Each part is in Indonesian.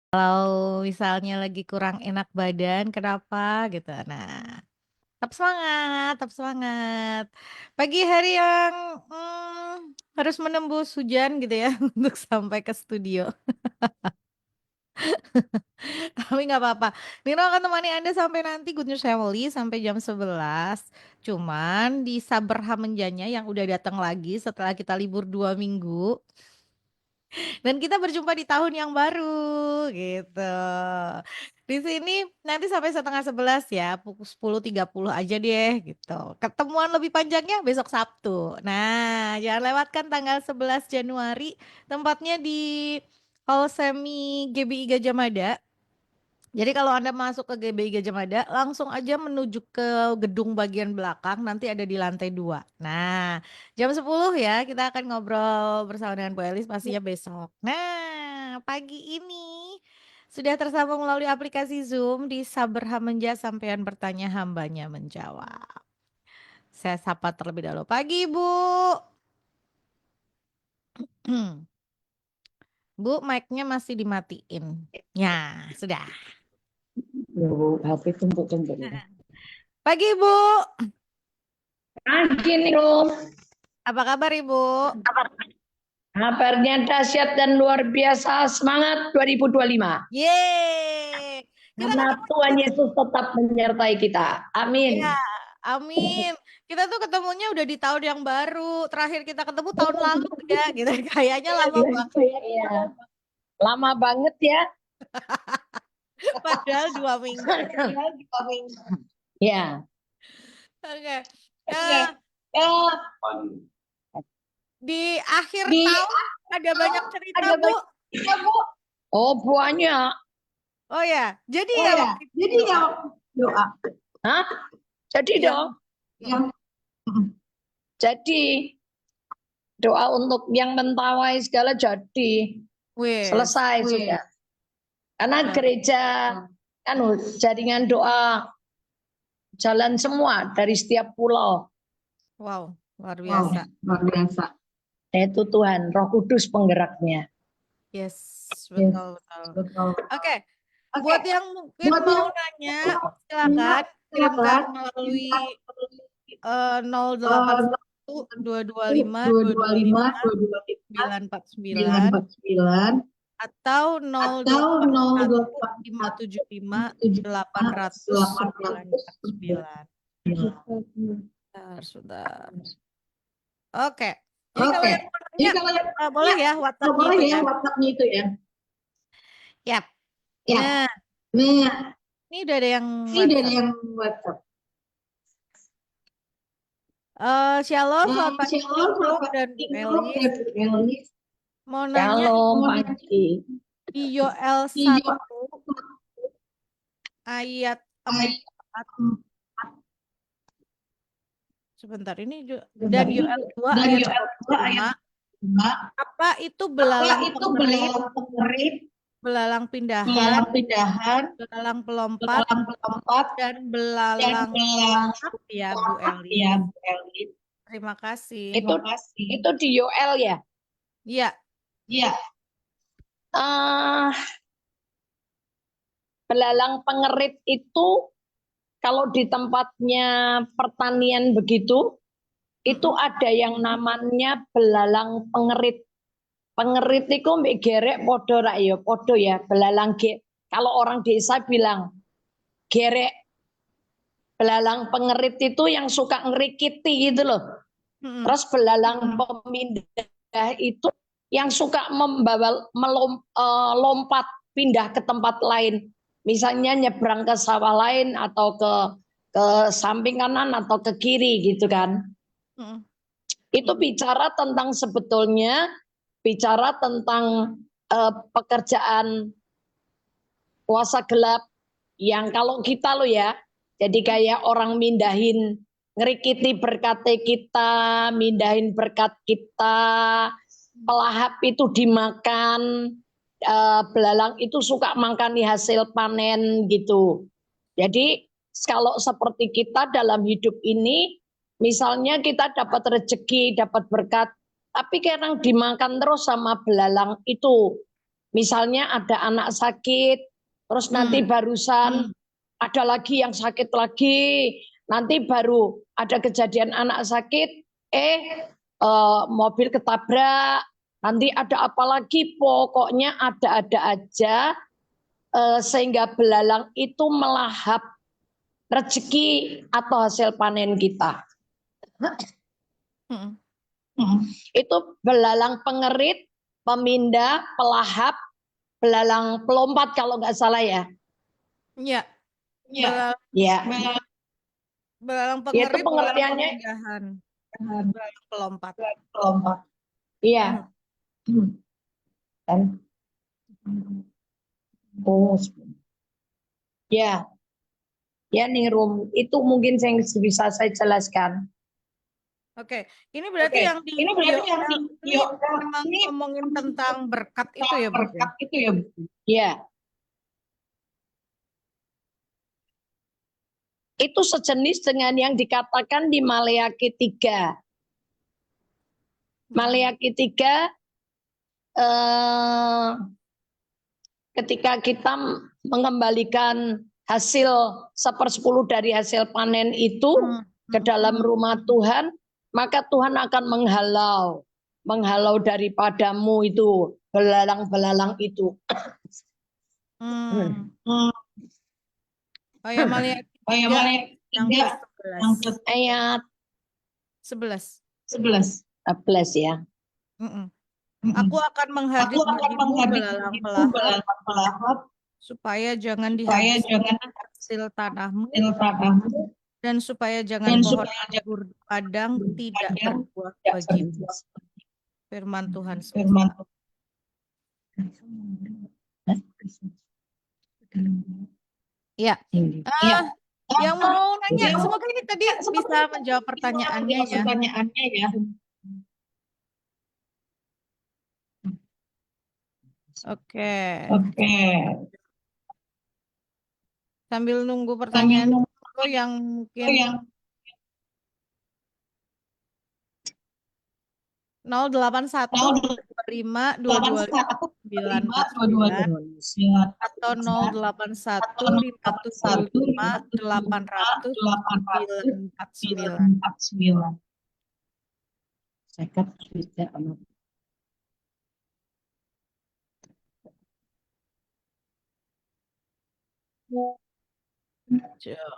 Kalau misalnya lagi kurang enak badan, kenapa gitu. Nah, tetap semangat, tetap semangat. Pagi hari yang harus menembus hujan gitu ya untuk sampai ke studio. Tapi nggak apa-apa. Nino akan temani Anda sampai nanti Good News Family sampai jam 11. Cuman di Saber Hamenjanya yang udah datang lagi setelah kita libur 2 minggu. Dan kita berjumpa di tahun yang baru gitu. Di sini nanti sampai setengah 11 ya, pukul 10.30 aja deh gitu. Ketemuan lebih panjangnya besok Sabtu. Nah, jangan lewatkan tanggal 11 Januari, tempatnya di Hall Semi GBI Gajah Mada. Jadi kalau Anda masuk ke GBI Gajah Mada, langsung aja menuju ke gedung bagian belakang, nanti ada di lantai 2. Nah, jam 10 ya, kita akan ngobrol bersama dengan Bu Elis pastinya besok. Nah, pagi ini sudah tersambung melalui aplikasi Zoom di Saber Hamenja sampean bertanya hambanya menjawab. Saya sapa terlebih dahulu. Pagi, Bu. Bu, mic-nya masih dimatiin. Ya, sudah. HP tumpuk-tumpuk. Pagi, Bu. Pagi nih, Rom. Apa kabar, Ibu? Kabarnya dahsyat dan luar biasa. Semangat 2025. Yeay. Kita Karena ketemu Tuhan Yesus tetap menyertai kita. ya, Amin. amin. Kita tuh ketemunya udah di tahun yang baru. Terakhir kita ketemu tahun lalu ya, gitu. Kayaknya lama banget. Iya. Lama banget ya. Padahal 2 minggu. Ya. Oke. Oke. Eh, di akhir Di tahun ada banyak cerita, ada Bu. banyak, Bu. Oh, banyak. Oh ya, jadi Oh ya ya. waktu itu Jadi ya doa. doa. Hah? Jadi Yang dong. Jadi doa untuk yang mentawai segala jadi. wes. Selesai sudah. Karena Ya. gereja kan jaringan doa jalan semua dari setiap pulau. Wow, luar biasa. Luar biasa. Itu Tuhan, Roh Kudus penggeraknya. Yes, Yes, betul, betul. betul. Oke, Oke, buat yang mungkin buat mau yang nanya, minat, silakan kirimkan silakan melalui uh, 081 225 225 225 949 949 atau atau 081575 081 800 800 949. 949. Bentar, sudah. Oke. Jadi kalau Oke. yang mau Jadi nanya, kalau boleh ya oh, WhatsApp-nya boleh itu ya ya. WhatsApp-nya itu ya. Yap. Ya. Nah, Nah, ini udah ada yang ini dari WhatsApp. yang WhatsApp. Shalom, selamat pagi Shalom, Ningrum selamat dan Bu pagi, Elis. Bu Elis. Mau nanya Shalom pagi. di Yoel Iya. 1 ayat 4. Sebentar ini dan Yoel 2 Dan ayat Yoel 2 ayat 25. 5. Apa itu Apa belalang itu pengerit, belalang pengerit, belalang pindahan, belalang pindahan, belalang pelompat, belalang pelompat, dan dan belalang belalang lahap ya Bu ya, Elis? Bu Elis. Terima kasih. Itu di Yoel ya? Iya. Iya. Belalang pengerit itu kalau di tempatnya pertanian begitu, itu ada yang namanya belalang pengerit. Pengerit itu mbek gerek podo rak ya, podo ya, belalang kalau orang desa bilang gerek. Belalang pengerit itu yang suka ngerikiti gitu loh. Terus belalang pemindah itu yang suka lompat pindah ke tempat lain. Misalnya nyebrang ke sawah lain atau ke samping kanan atau ke kiri gitu kan. Itu bicara tentang sebetulnya bicara tentang pekerjaan kuasa gelap yang kalau kita lo ya, jadi kayak orang mindahin ngerikiti berkat kita, mindahin berkat kita, pelahap itu dimakan, belalang itu suka makan hasil panen gitu. Jadi kalau seperti kita dalam hidup ini, misalnya kita dapat rezeki, dapat berkat, tapi kadang dimakan terus sama belalang itu. Misalnya ada anak sakit, terus nanti barusan ada lagi yang sakit lagi, nanti baru ada kejadian anak sakit, mobil ketabrak, nanti ada apa lagi, pokoknya ada-ada aja, sehingga belalang itu melahap rezeki atau hasil panen kita. Itu belalang pengerit, pemindah, pelahap, belalang pelompat kalau nggak salah ya. Iya. Belalang Ya, itu pengerit, pengertiannya. pemindahan, belalang pelompat. Iya. Oh, ya. Ya, Ningrum, itu mungkin yang bisa saya jelaskan. Oke, ini berarti yang di ini memang ngomongin tentang berkat itu ya, Bu? Berkat itu ya, Bu. Ya. Itu sejenis dengan yang dikatakan di Maleakhi 3. Maleakhi 3 ketika kita mengembalikan hasil 1/10 dari hasil panen itu ke dalam rumah Tuhan, maka Tuhan akan menghalau daripadamu itu belalang-belalang itu. Oh ya, Maleakhi 3 yang ke-11. Ayat 11. 11 ya. Aku akan menghardik bagimu belalang pelahap, supaya jangan dihabiskan hasil tanahmu, dan supaya jangan pohon anggur padang tidak berbuah bagimu. Firman Tuhan semesta. Ya. Yang mau nanya, semoga ini tadi bisa menjawab pertanyaannya ya. Oke. Sambil nunggu pertanyaan yang mungkin 081 25 225 949 atau 081 575 800 949.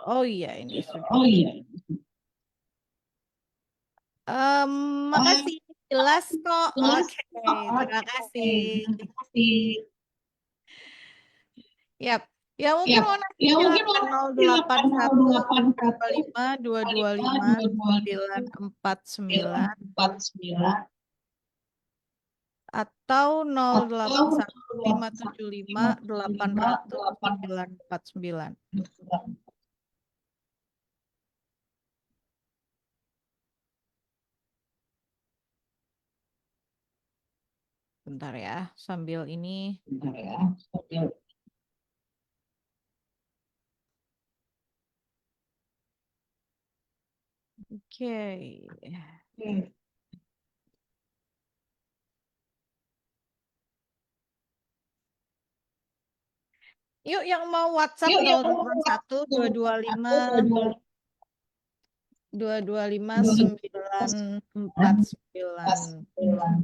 Oh iya, ini sudah. Makasih, jelas kok. Oke, terima kasih. Yap. Ya mungkin mau nanya silakan 081 25 225 949 atau 081 575 800 949. Bentar ya, sambil ini. Oke. Yuk yang mau WhatsApp 081 225 949.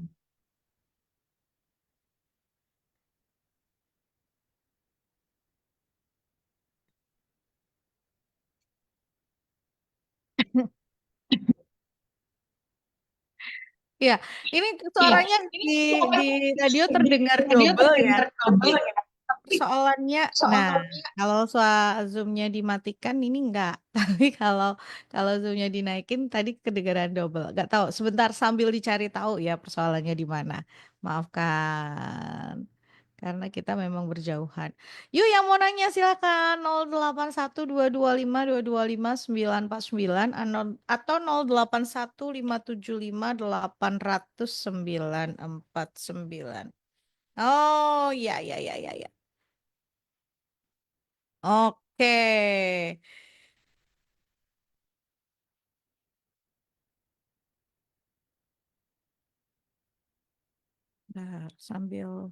Ya, ini suaranya di radio terdengar double ya. Soalannya, nah kalau zoomnya dimatikan ini enggak, tapi kalau zoomnya dinaikin tadi kedengaran double. Enggak tahu. Sebentar sambil dicari tahu ya persoalannya di mana. Maafkan. Karena kita memang berjauhan. Yuk yang mau nanya silakan 081 225 225 949 atau 081 575 800 949. Oh, ya ya ya ya ya. Oke. Nah, sambil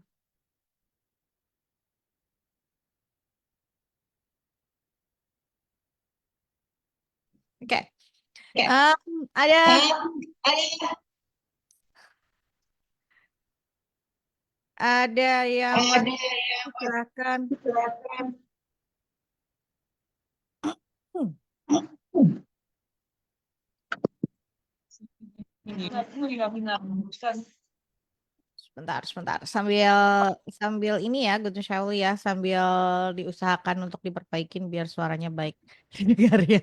Oke. Ada yang silakan. Sebentar. Sambil ini ya, Gun Syawli ya, sambil diusahakan untuk diperbaikin biar suaranya baik didengar ya.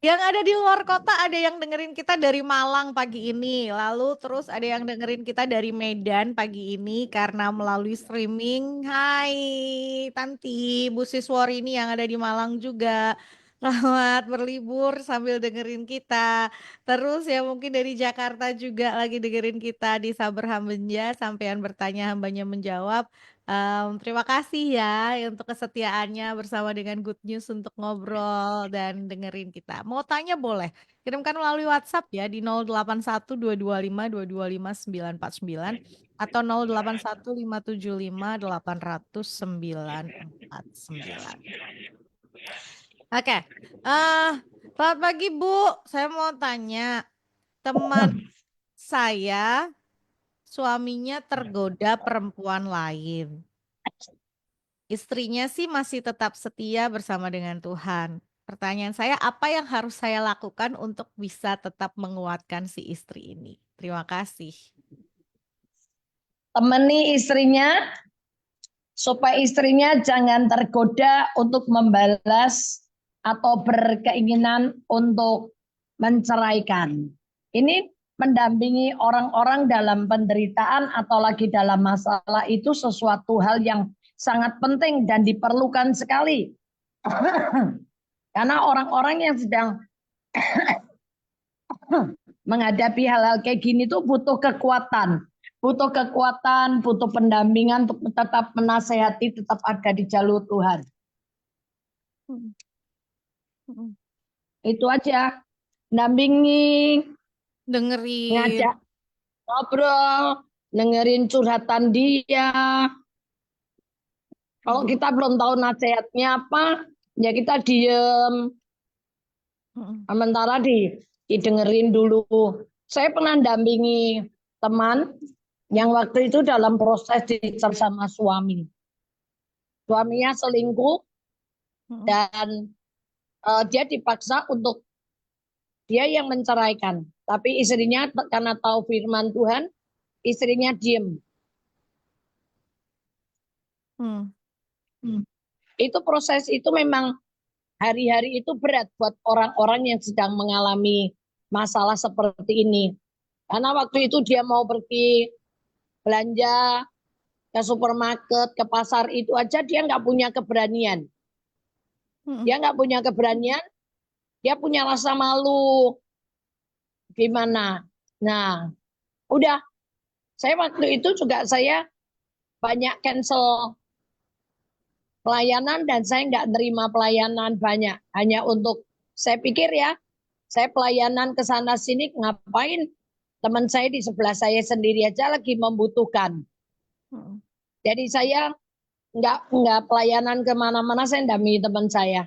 Yang ada di luar kota ada yang dengerin kita dari Malang pagi ini, lalu terus ada yang dengerin kita dari Medan pagi ini karena melalui streaming. Hai Tanti, Bu Siswori ini yang ada di Malang juga. Selamat berlibur sambil dengerin kita. Terus ya mungkin dari Jakarta juga lagi dengerin kita di Saber Hambenya, sampean bertanya hambanya menjawab. Terima kasih ya untuk kesetiaannya bersama dengan Good News untuk ngobrol dan dengerin kita. Mau tanya boleh, kirimkan melalui WhatsApp ya di 081225225949 atau 081575800949. Oke, selamat pagi Bu. Saya mau tanya, teman saya suaminya tergoda perempuan lain. Istrinya sih masih tetap setia bersama dengan Tuhan. Pertanyaan saya, apa yang harus saya lakukan untuk bisa tetap menguatkan si istri ini? Terima kasih. Temani istrinya supaya istrinya jangan tergoda untuk membalas atau berkeinginan untuk menceraikan. Ini mendampingi orang-orang dalam penderitaan atau lagi dalam masalah itu sesuatu hal yang sangat penting dan diperlukan sekali. Karena orang-orang yang sedang menghadapi hal-hal kayak gini tuh butuh kekuatan, butuh pendampingan untuk tetap menasehati, tetap ada di jalur Tuhan. Itu aja, dampingi, Dengerin, ngajak ngobrol, dengerin curhatan dia. Kalau kita belum tahu nasihatnya apa, ya kita diem. Sementara didengerin dulu. Saya pernah dampingi teman yang waktu itu dalam proses dicerai sama suami. Suaminya selingkuh dan dia dipaksa untuk dia yang menceraikan. Tapi istrinya karena tahu firman Tuhan, istrinya diem. Itu proses itu memang hari-hari itu berat buat orang-orang yang sedang mengalami masalah seperti ini. Karena waktu itu dia mau pergi belanja ke supermarket, ke pasar itu aja dia nggak punya keberanian. Dia nggak punya keberanian, dia punya rasa malu. Gimana? Nah, udah. Saya waktu itu juga saya banyak cancel pelayanan dan saya nggak nerima pelayanan banyak. Hanya untuk, saya pikir ya, saya pelayanan ke sana sini ngapain? Teman saya di sebelah saya sendiri aja lagi membutuhkan. Jadi saya nggak pelayanan kemana-mana, saya dampingi teman saya.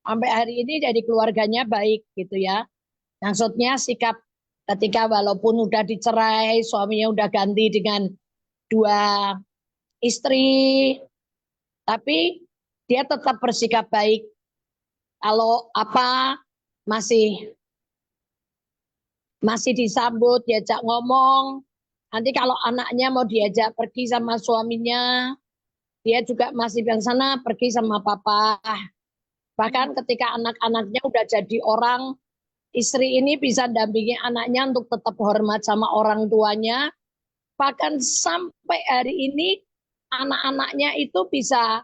Sampai hari ini jadi keluarganya baik gitu ya. Maksudnya sikap ketika walaupun udah dicerai, suaminya udah ganti dengan 2 istri, tapi dia tetap bersikap baik. Kalau apa masih disambut, diajak ngomong. Nanti kalau anaknya mau diajak pergi sama suaminya, dia juga masih bilang sana pergi sama papa. Bahkan ketika anak-anaknya udah jadi orang, istri ini bisa dampingi anaknya untuk tetap hormat sama orang tuanya. Bahkan sampai hari ini anak-anaknya itu bisa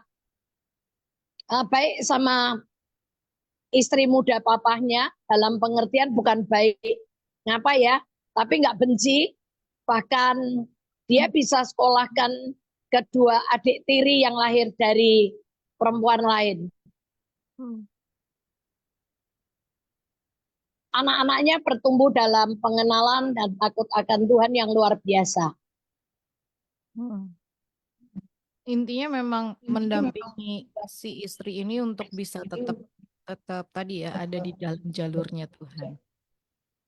baik sama istri muda papahnya, dalam pengertian bukan baik ngapa ya, tapi nggak benci. Bahkan dia bisa sekolahkan kedua adik tiri yang lahir dari perempuan lain. Anak-anaknya bertumbuh dalam pengenalan dan takut akan Tuhan yang luar biasa. Intinya memang mendampingi si istri ini untuk bisa tetap tetap tadi ya ada di dalam jalurnya Tuhan.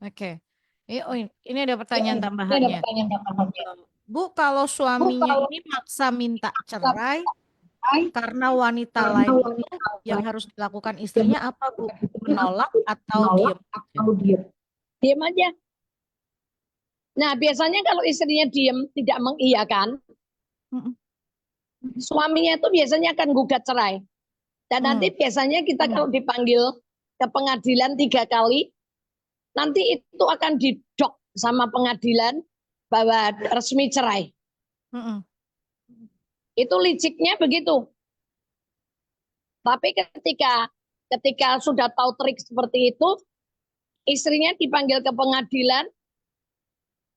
Oke. Ini ada pertanyaan Ini ada tambahannya. pertanyaan tambahannya. Bu, kalau Bu, suaminya kalau ini maksa minta cerai sampai karena wanita karena lain itu wanita yang lain harus dilakukan yang istrinya apa, Bu? istrinya Menolak apa? atau Menolak diem aja? atau diem? Diem aja. Nah, biasanya kalau istrinya diem tidak mengiyakan, Mm-mm. suaminya itu biasanya akan gugat cerai. Dan nanti biasanya kita kalau dipanggil ke pengadilan 3 kali, nanti itu akan didok sama pengadilan bahwa resmi cerai. Mm-mm. Itu liciknya begitu. Tapi ketika sudah tahu trik seperti itu, istrinya dipanggil ke pengadilan,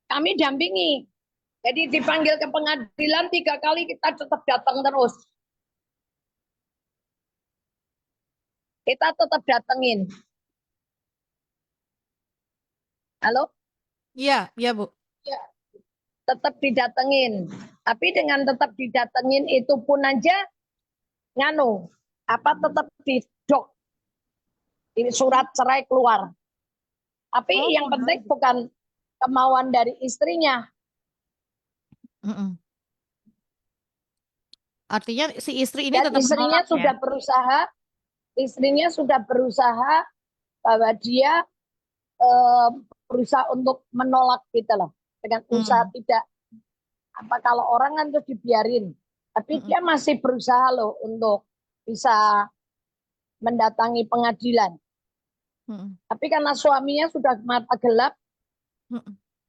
kami dampingi. Jadi dipanggil ke pengadilan 3 kali kita tetap datang terus. Kita tetap datengin. Halo? Iya, iya, Bu. Ya, tetap didatengin. Tapi dengan tetap didatengin itu pun aja nganu, tetap didok. Ini surat cerai keluar. Tapi yang penting bukan kemauan dari istrinya. Mm-mm. Artinya si istri ini Dan tetap istrinya menolak ya? sudah berusaha bahwa dia berusaha untuk menolak gitu loh. Dengan usaha tidak kalau orang kan terus dibiarin. Tapi dia masih berusaha loh untuk bisa mendatangi pengadilan. Tapi karena suaminya sudah mata gelap,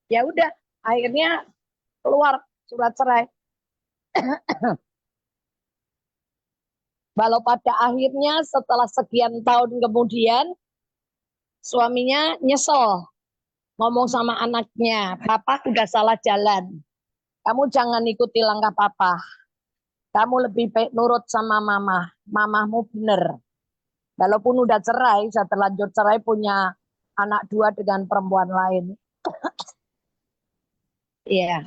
ya udah akhirnya keluar surat cerai. Walau pada akhirnya setelah sekian tahun kemudian suaminya nyesel ngomong sama anaknya, papa udah salah jalan. Kamu jangan ikuti langkah papa. Kamu lebih baik nurut sama mama. Mamamu bener. Walaupun udah cerai, saya terlanjur cerai punya anak 2 dengan perempuan lain. Iya.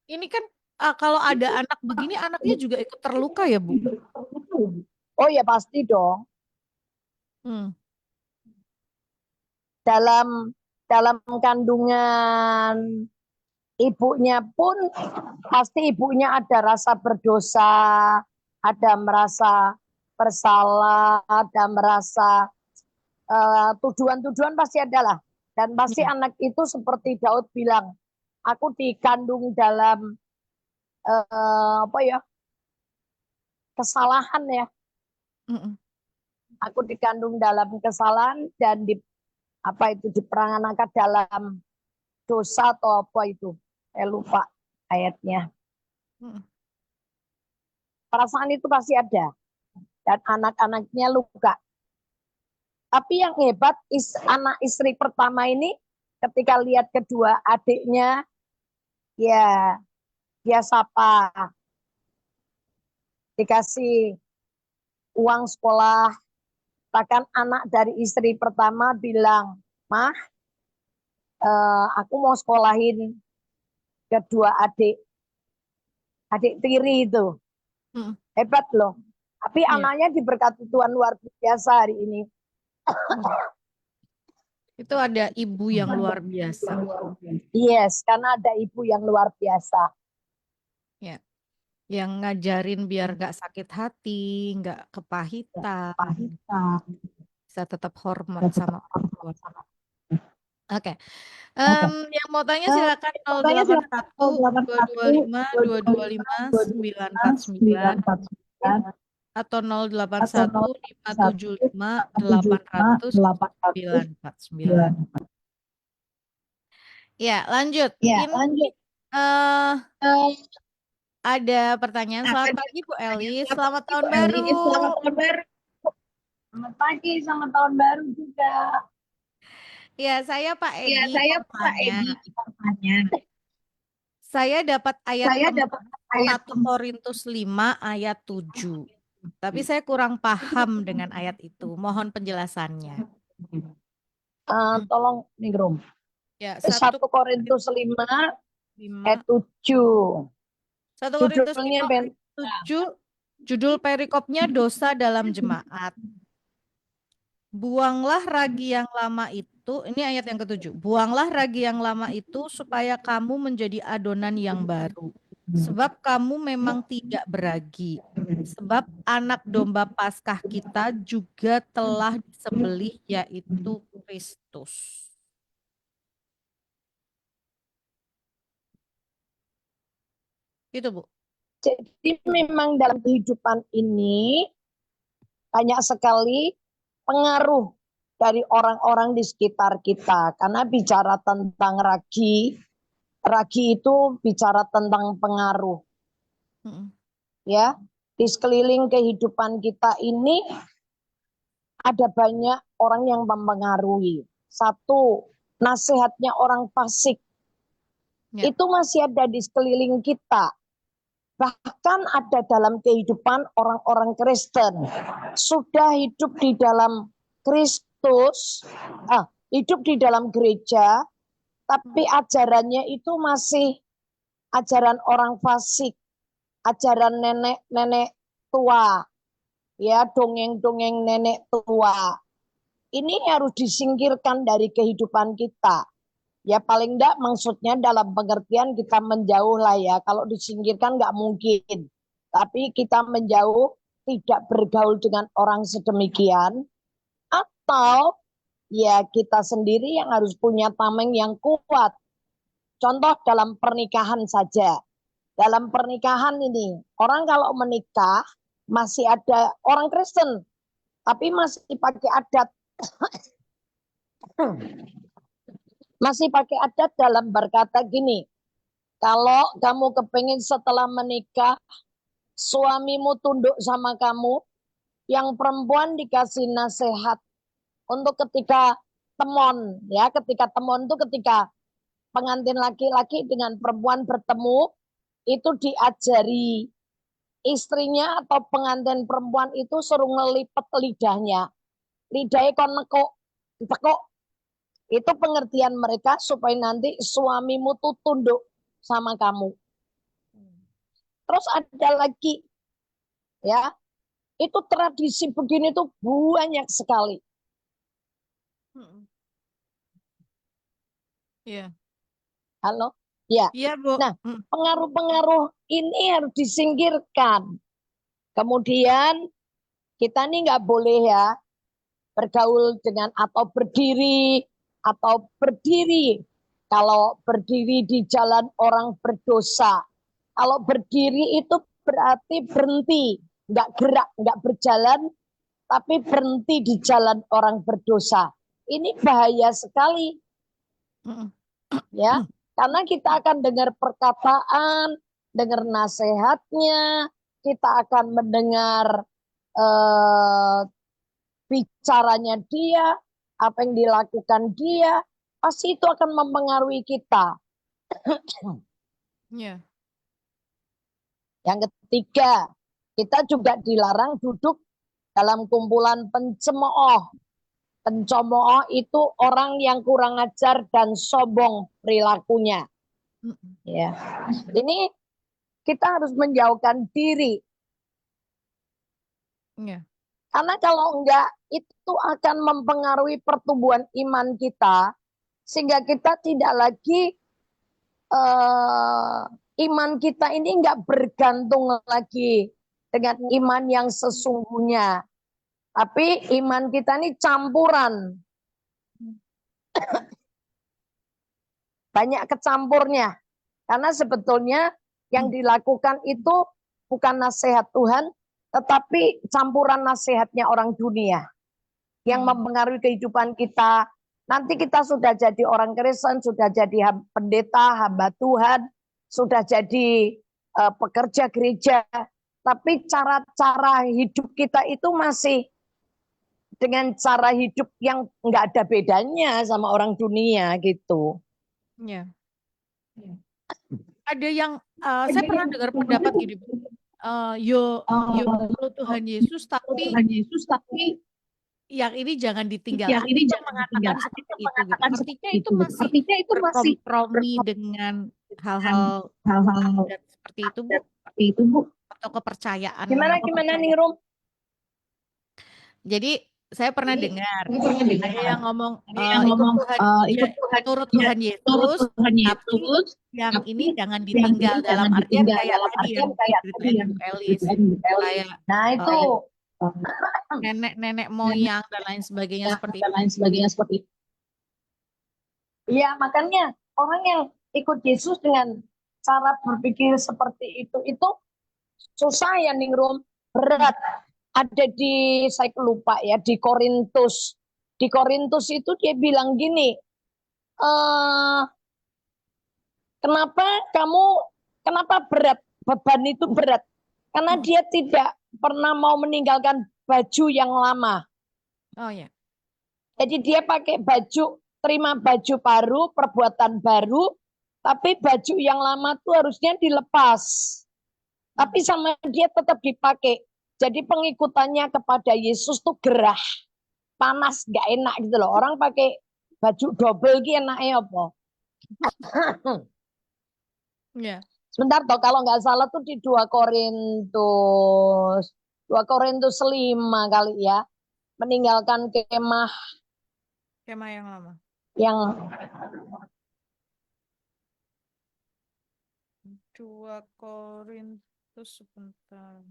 Ini kan kalau ada anak begini, anaknya juga ikut terluka ya, Bu? Oh ya pasti dong. Dalam kandungan ibunya pun pasti ibunya ada rasa berdosa, ada merasa bersalah, ada merasa tuduhan-tuduhan pasti ada lah. Dan pasti anak itu seperti Daud bilang, aku dikandung dalam kesalahan ya. Aku dikandung dalam kesalahan dan diperanakan dalam dosa atau apa itu. Saya lupa ayatnya. Perasaan itu pasti ada. Dan anak-anaknya luka. Tapi yang hebat anak istri pertama ini ketika lihat kedua adiknya, ya dia sapa, dikasih uang sekolah. Bahkan anak dari istri pertama bilang, Mah, aku mau sekolahin kedua adik tiri itu. Hebat loh. Tapi anaknya diberkati Tuhan luar biasa hari ini. Itu ada ibu yang luar biasa. Yes, karena ada ibu yang luar biasa. Ya, yang ngajarin biar gak sakit hati, gak kepahitan, bisa tetap hormat sama orang tua. Oke. Yang mau tanya silakan 081 225 225 949 atau 081 575 800 949. Ya, lanjut. Ini ada pertanyaan. Selamat pagi Bu Eli, selamat tahun baru. Selamat pagi, selamat tahun baru juga. Ya, saya Pak Edi. Saya dapat ayat 1 Korintus 5 ayat 7. Tapi saya kurang paham dengan ayat itu. Mohon penjelasannya. Tolong nih, Grum. Ya, 1 Korintus 5 ayat 7. 1 Korintus 5 ayat 7, judul perikopnya dosa dalam jemaat. Buanglah ragi yang lama itu, ini ayat yang ke-7. Buanglah ragi yang lama itu supaya kamu menjadi adonan yang baru. Sebab kamu memang tidak beragi. Sebab anak domba Paskah kita juga telah disembelih, yaitu Kristus. Itu, Bu. Jadi memang dalam kehidupan ini banyak sekali pengaruh dari orang-orang di sekitar kita. Karena bicara tentang ragi, ragi itu bicara tentang pengaruh. Ya, di sekeliling kehidupan kita ini ada banyak orang yang mempengaruhi. Satu, nasihatnya orang fasik. Ya. Itu masih ada di sekeliling kita. Bahkan ada dalam kehidupan orang-orang Kristen. Sudah hidup di dalam Kristus, hidup di dalam gereja, tapi ajarannya itu masih ajaran orang fasik, ajaran nenek-nenek tua, ya dongeng-dongeng nenek tua. Ini harus disingkirkan dari kehidupan kita. Ya paling enggak maksudnya dalam pengertian kita menjauh lah ya. Kalau disingkirkan nggak mungkin. Tapi kita menjauh, tidak bergaul dengan orang sedemikian. Atau ya kita sendiri yang harus punya tameng yang kuat. Contoh dalam pernikahan saja. Dalam pernikahan ini, orang kalau menikah masih ada orang Kristen. Tapi masih pakai adat. Masih pakai adat dalam berkata gini, kalau kamu kepingin setelah menikah, suamimu tunduk sama kamu, yang perempuan dikasih nasihat untuk ketika temon, ya ketika temon itu ketika pengantin laki-laki dengan perempuan bertemu, itu diajari istrinya atau pengantin perempuan itu suruh ngelipet lidahnya. Lidahnya kon nekuk, tekuk. Itu pengertian mereka supaya nanti suamimu tuh tunduk sama kamu. Terus ada lagi, ya, itu tradisi begini tuh banyak sekali. Iya. Halo, ya. Iya, Bu. Nah, pengaruh-pengaruh ini harus disingkirkan. Kemudian kita nih nggak boleh ya bergaul dengan atau berdiri kalau berdiri di jalan orang berdosa. Kalau berdiri itu berarti berhenti, nggak gerak, nggak berjalan, tapi berhenti di jalan orang berdosa. Ini bahaya sekali, ya, karena kita akan dengar perkataan, dengar nasihatnya, kita akan mendengar bicaranya dia, apa yang dilakukan dia, pasti itu akan mempengaruhi kita. Yeah. Yang ketiga, kita juga dilarang duduk dalam kumpulan pencemooh. Pencemooh itu orang yang kurang ajar dan sombong perilakunya. Ya, ini kita harus menjauhkan diri. Yeah. Karena kalau enggak, itu akan mempengaruhi pertumbuhan iman kita, sehingga kita tidak lagi iman kita ini enggak bergantung lagi dengan iman yang sesungguhnya. Tapi iman kita ini campuran. Banyak kecampurnya. Karena sebetulnya yang dilakukan itu bukan nasihat Tuhan, tetapi campuran nasihatnya orang dunia. Yang mempengaruhi kehidupan kita. Nanti kita sudah jadi orang Kristen, sudah jadi pendeta, hamba Tuhan, sudah jadi pekerja gereja. Tapi cara-cara hidup kita itu masih dengan cara hidup yang nggak ada bedanya sama orang dunia gitu. Ya. Ada yang saya pernah dengar pendapat gini, yo kalau Tuhan Yesus tapi yang ini jangan ditinggal. Yang ini jangan mengatakan seperti itu. Gitu. Artinya itu masih berkompromi dengan hal-hal seperti itu, Bu. Atau kepercayaan. Gimana nih, Rum? Jadi saya pernah dengar ada yang ngomong Ada yang ikut ngomong Tuhan, ya, ikut Tuhan, turut ya, Tuhan turut Yesus, Tuhan tapi Yesus, yang ini tapi jangan yang ditinggal ini dalam jangan artian ditinggal kayak dalam tadi yang artian kayak tadi diceritain yang Bu Elis, diceritain Bu Eli. kayak Nah itu eh, uh, nenek-nenek nenek moyang dan lain sebagainya seperti dan itu. lain sebagainya seperti itu. ya makanya orang yang ikut Yesus dengan cara berpikir seperti itu susah ya Ningrum, berat. Ada di saya lupa ya di Korintus. Di Korintus itu dia bilang gini, kenapa berat? Beban itu berat. Karena dia tidak pernah mau meninggalkan baju yang lama. Oh ya. Jadi dia pakai baju, terima baju baru, perbuatan baru, tapi baju yang lama tuh harusnya dilepas. Tapi sama dia tetap dipakai. Jadi pengikutannya kepada Yesus tuh gerah, panas, gak enak gitu loh. Orang pakai baju double gitu enaknya apa? Ya. Sebentar toh, kalau nggak salah tuh di 2 Korintus 5 kali ya. Meninggalkan kemah Kemah yang lama. yang 2 Korintus sebentar.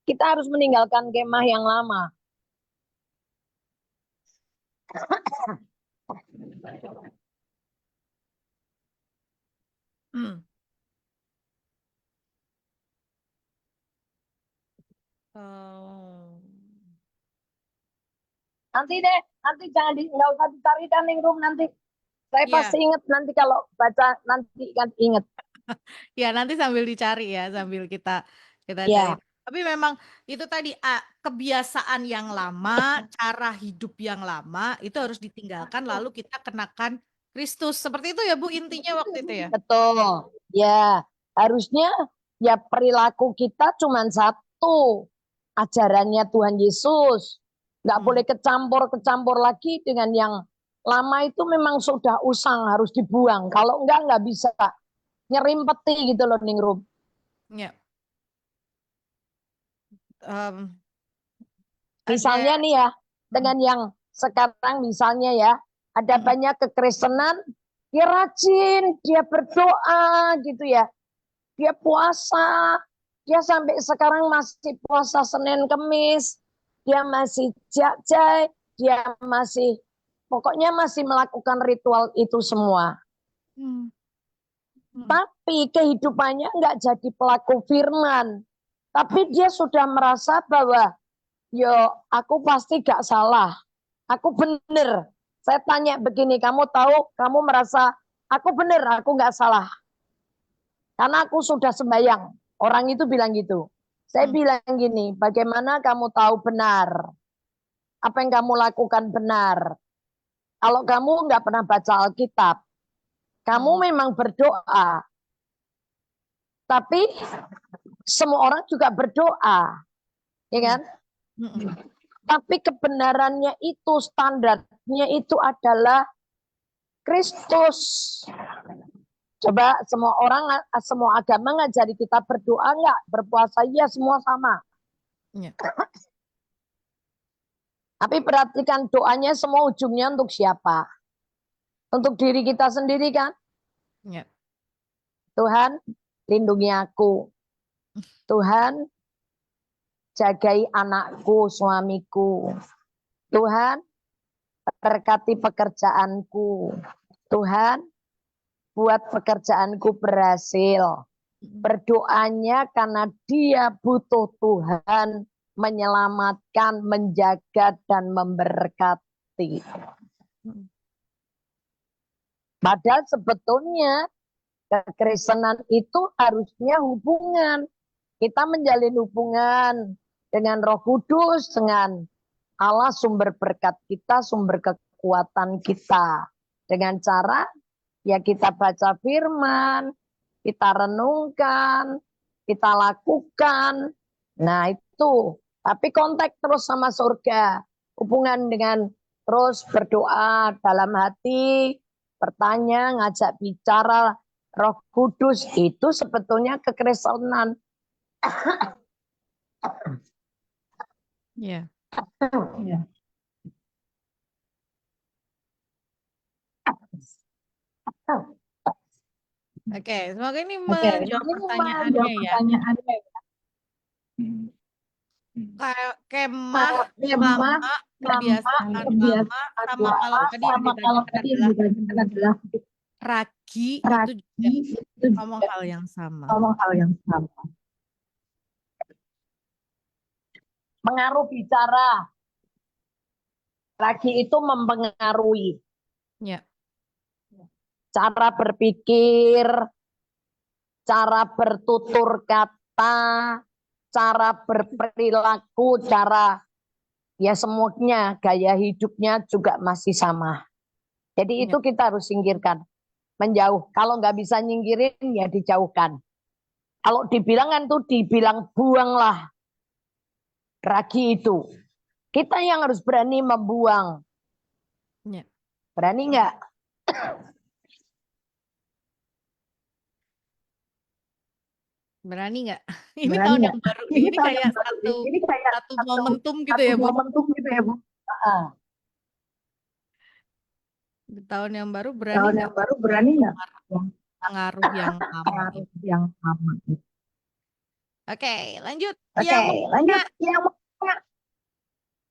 kita harus meninggalkan kemah yang lama. Oh. Nanti deh, nanti jangan nggak usah dicari dan room nanti. Saya Iya. pasti ingat nanti kalau baca nanti kan ingat. Ya, nanti sambil dicari ya, sambil kita Ya. cari. Tapi memang itu tadi kebiasaan yang lama, cara hidup yang lama itu harus ditinggalkan lalu kita kenakan Kristus. Seperti itu ya Bu intinya waktu itu ya. Betul. Ya, harusnya ya perilaku kita cuma satu. Ajarannya Tuhan Yesus. Nggak boleh kecampur-kecampur lagi dengan yang lama itu memang sudah usang, harus dibuang. Kalau nggak bisa. Nyerimpeti gitu loh, Ningrum. Ya. Misalnya Ada nih ya, dengan yang sekarang misalnya ya, ada banyak kekristenan, dia rajin, dia berdoa gitu ya. Dia puasa, dia sampai sekarang masih puasa Senin Kemis, dia masih jajai, dia masih, pokoknya masih melakukan ritual itu semua. Tapi kehidupannya nggak jadi pelaku firman. Tapi dia sudah merasa bahwa yo, aku pasti gak salah. Aku bener. Saya tanya begini, kamu tahu, kamu merasa aku bener, aku gak salah. Karena aku sudah sembahyang. Orang itu bilang gitu. Saya bilang gini, bagaimana kamu tahu benar? Apa yang kamu lakukan benar? Kalau kamu nggak pernah baca Alkitab, kamu memang berdoa. Tapi semua orang juga berdoa. Ya kan? Tapi kebenarannya itu, standarnya itu adalah Kristus. Coba semua orang, semua agama ngajari kita berdoa nggak? Berpuasa iya, semua sama. Ya. Tapi perhatikan doanya semua ujungnya untuk siapa? Untuk diri kita sendiri kan? Ya. Tuhan, lindungi aku. Tuhan, jagai anakku, suamiku. Tuhan, berkati pekerjaanku. Tuhan, buat pekerjaanku berhasil. Berdoanya karena dia butuh Tuhan menyelamatkan, menjaga, dan memberkati. Padahal sebetulnya kekristenan itu harusnya hubungan. Kita menjalin hubungan dengan Roh Kudus, dengan Allah sumber berkat kita, sumber kekuatan kita. Dengan cara ya kita baca firman, kita renungkan, kita lakukan. Nah itu, tapi kontak terus sama surga. Hubungan dengan terus berdoa dalam hati, bertanya, ngajak bicara Roh Kudus, itu sebetulnya kekristenan. Ya. Ya. Oke, semoga ini Oke, menjawab ini pertanyaannya menjawab ya. pertanyaannya. Kemah Kemah, lama, kebiasaan lama, kebiasaan sama kalau lama, tadi yang sama kalau ditanyakan tadi yang adalah ditanyakan adalah ragi, itu juga ragi, itu ngomong juga hal yang sama. ngomong hal yang sama. Pengaruh bicara. Ragi itu mempengaruhi Ya. cara berpikir, cara bertutur kata, cara berperilaku, cara ya semuanya, gaya hidupnya juga masih sama. Jadi itu kita harus singkirkan, menjauh. Kalau nggak bisa nyingkirin ya dijauhkan. Kalau dibilang kan tuh dibilang buanglah ragi itu. Kita yang harus berani membuang. Ya. Berani nggak? Berani nggak? Ini Berani tahun nggak? yang baru. Ini Ini tahun kayak yang baru. Ini kayak satu momentum gitu ya, Bu. momentum gitu ya, Bu. Di tahun yang baru berani Tahun nggak yang baru berani nggak? pengaruh yang sama Pengaruh itu? yang sama. Oke, lanjut. Oke, Yang mau lanjut. tanya, Yang mau tanya,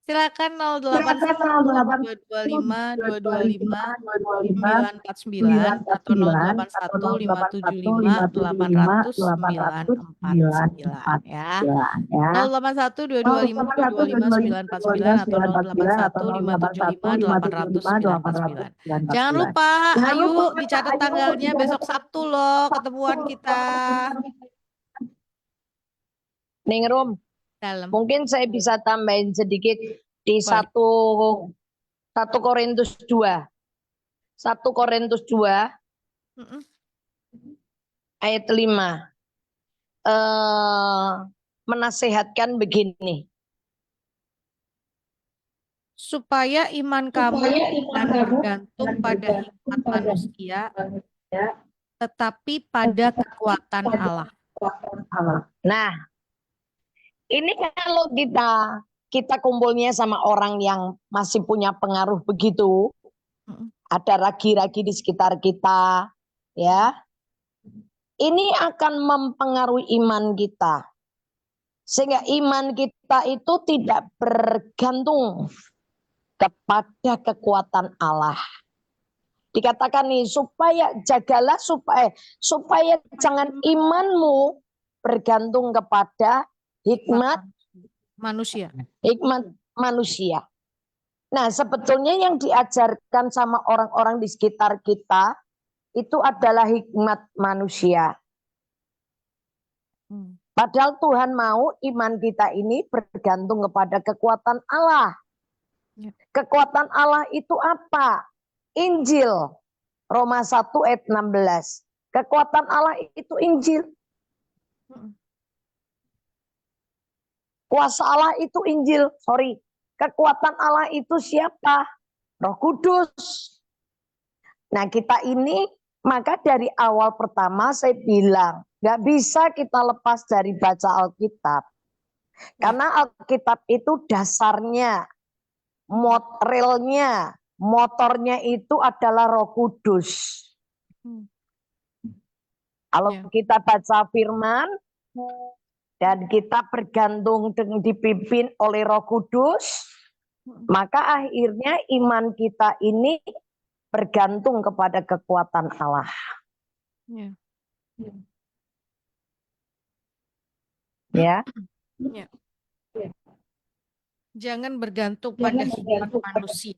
silakan 081 silakan 225 225 225 949 atau 949 atau 081 575 575 800 949 ya. 800 949 ya. 081 225 225 949 atau 081 575 800 949. Jangan lupa, ayo dicatat tanggalnya besok Sabtu loh ketemuan kita. Ningrum, Dalam. mungkin saya bisa tambahin sedikit di Boleh. 1 Korintus 2. 1 Korintus 2 ayat 5. Menasehatkan begini. Supaya iman kamu bukan bergantung pada hikmat manusia, tetapi pada kekuatan Allah. Nah, ini kalau kita kumpulnya sama orang yang masih punya pengaruh begitu, ada ragi-ragi di sekitar kita, ya. Ini akan mempengaruhi iman kita. Sehingga iman kita itu tidak bergantung kepada kekuatan Allah. Dikatakan nih, supaya jagalah supaya jangan imanmu bergantung kepada hikmat manusia. Nah, sebetulnya yang diajarkan sama orang-orang di sekitar kita itu adalah hikmat manusia. Padahal Tuhan mau iman kita ini bergantung kepada kekuatan Allah. Kekuatan Allah itu apa? Injil. Roma 1 ayat 16. Kekuatan Allah itu Injil. Kuasa Allah itu Injil. Kekuatan Allah itu siapa? Roh Kudus. Nah, kita ini, maka dari awal pertama saya bilang, gak bisa kita lepas dari baca Alkitab. Karena Alkitab itu dasarnya, motornya itu adalah Roh Kudus. Kalau kita baca firman, dan kita bergantung dengan dipimpin oleh Roh Kudus, maka akhirnya iman kita ini bergantung kepada kekuatan Allah. Ya. Jangan bergantung pada hikmat manusia.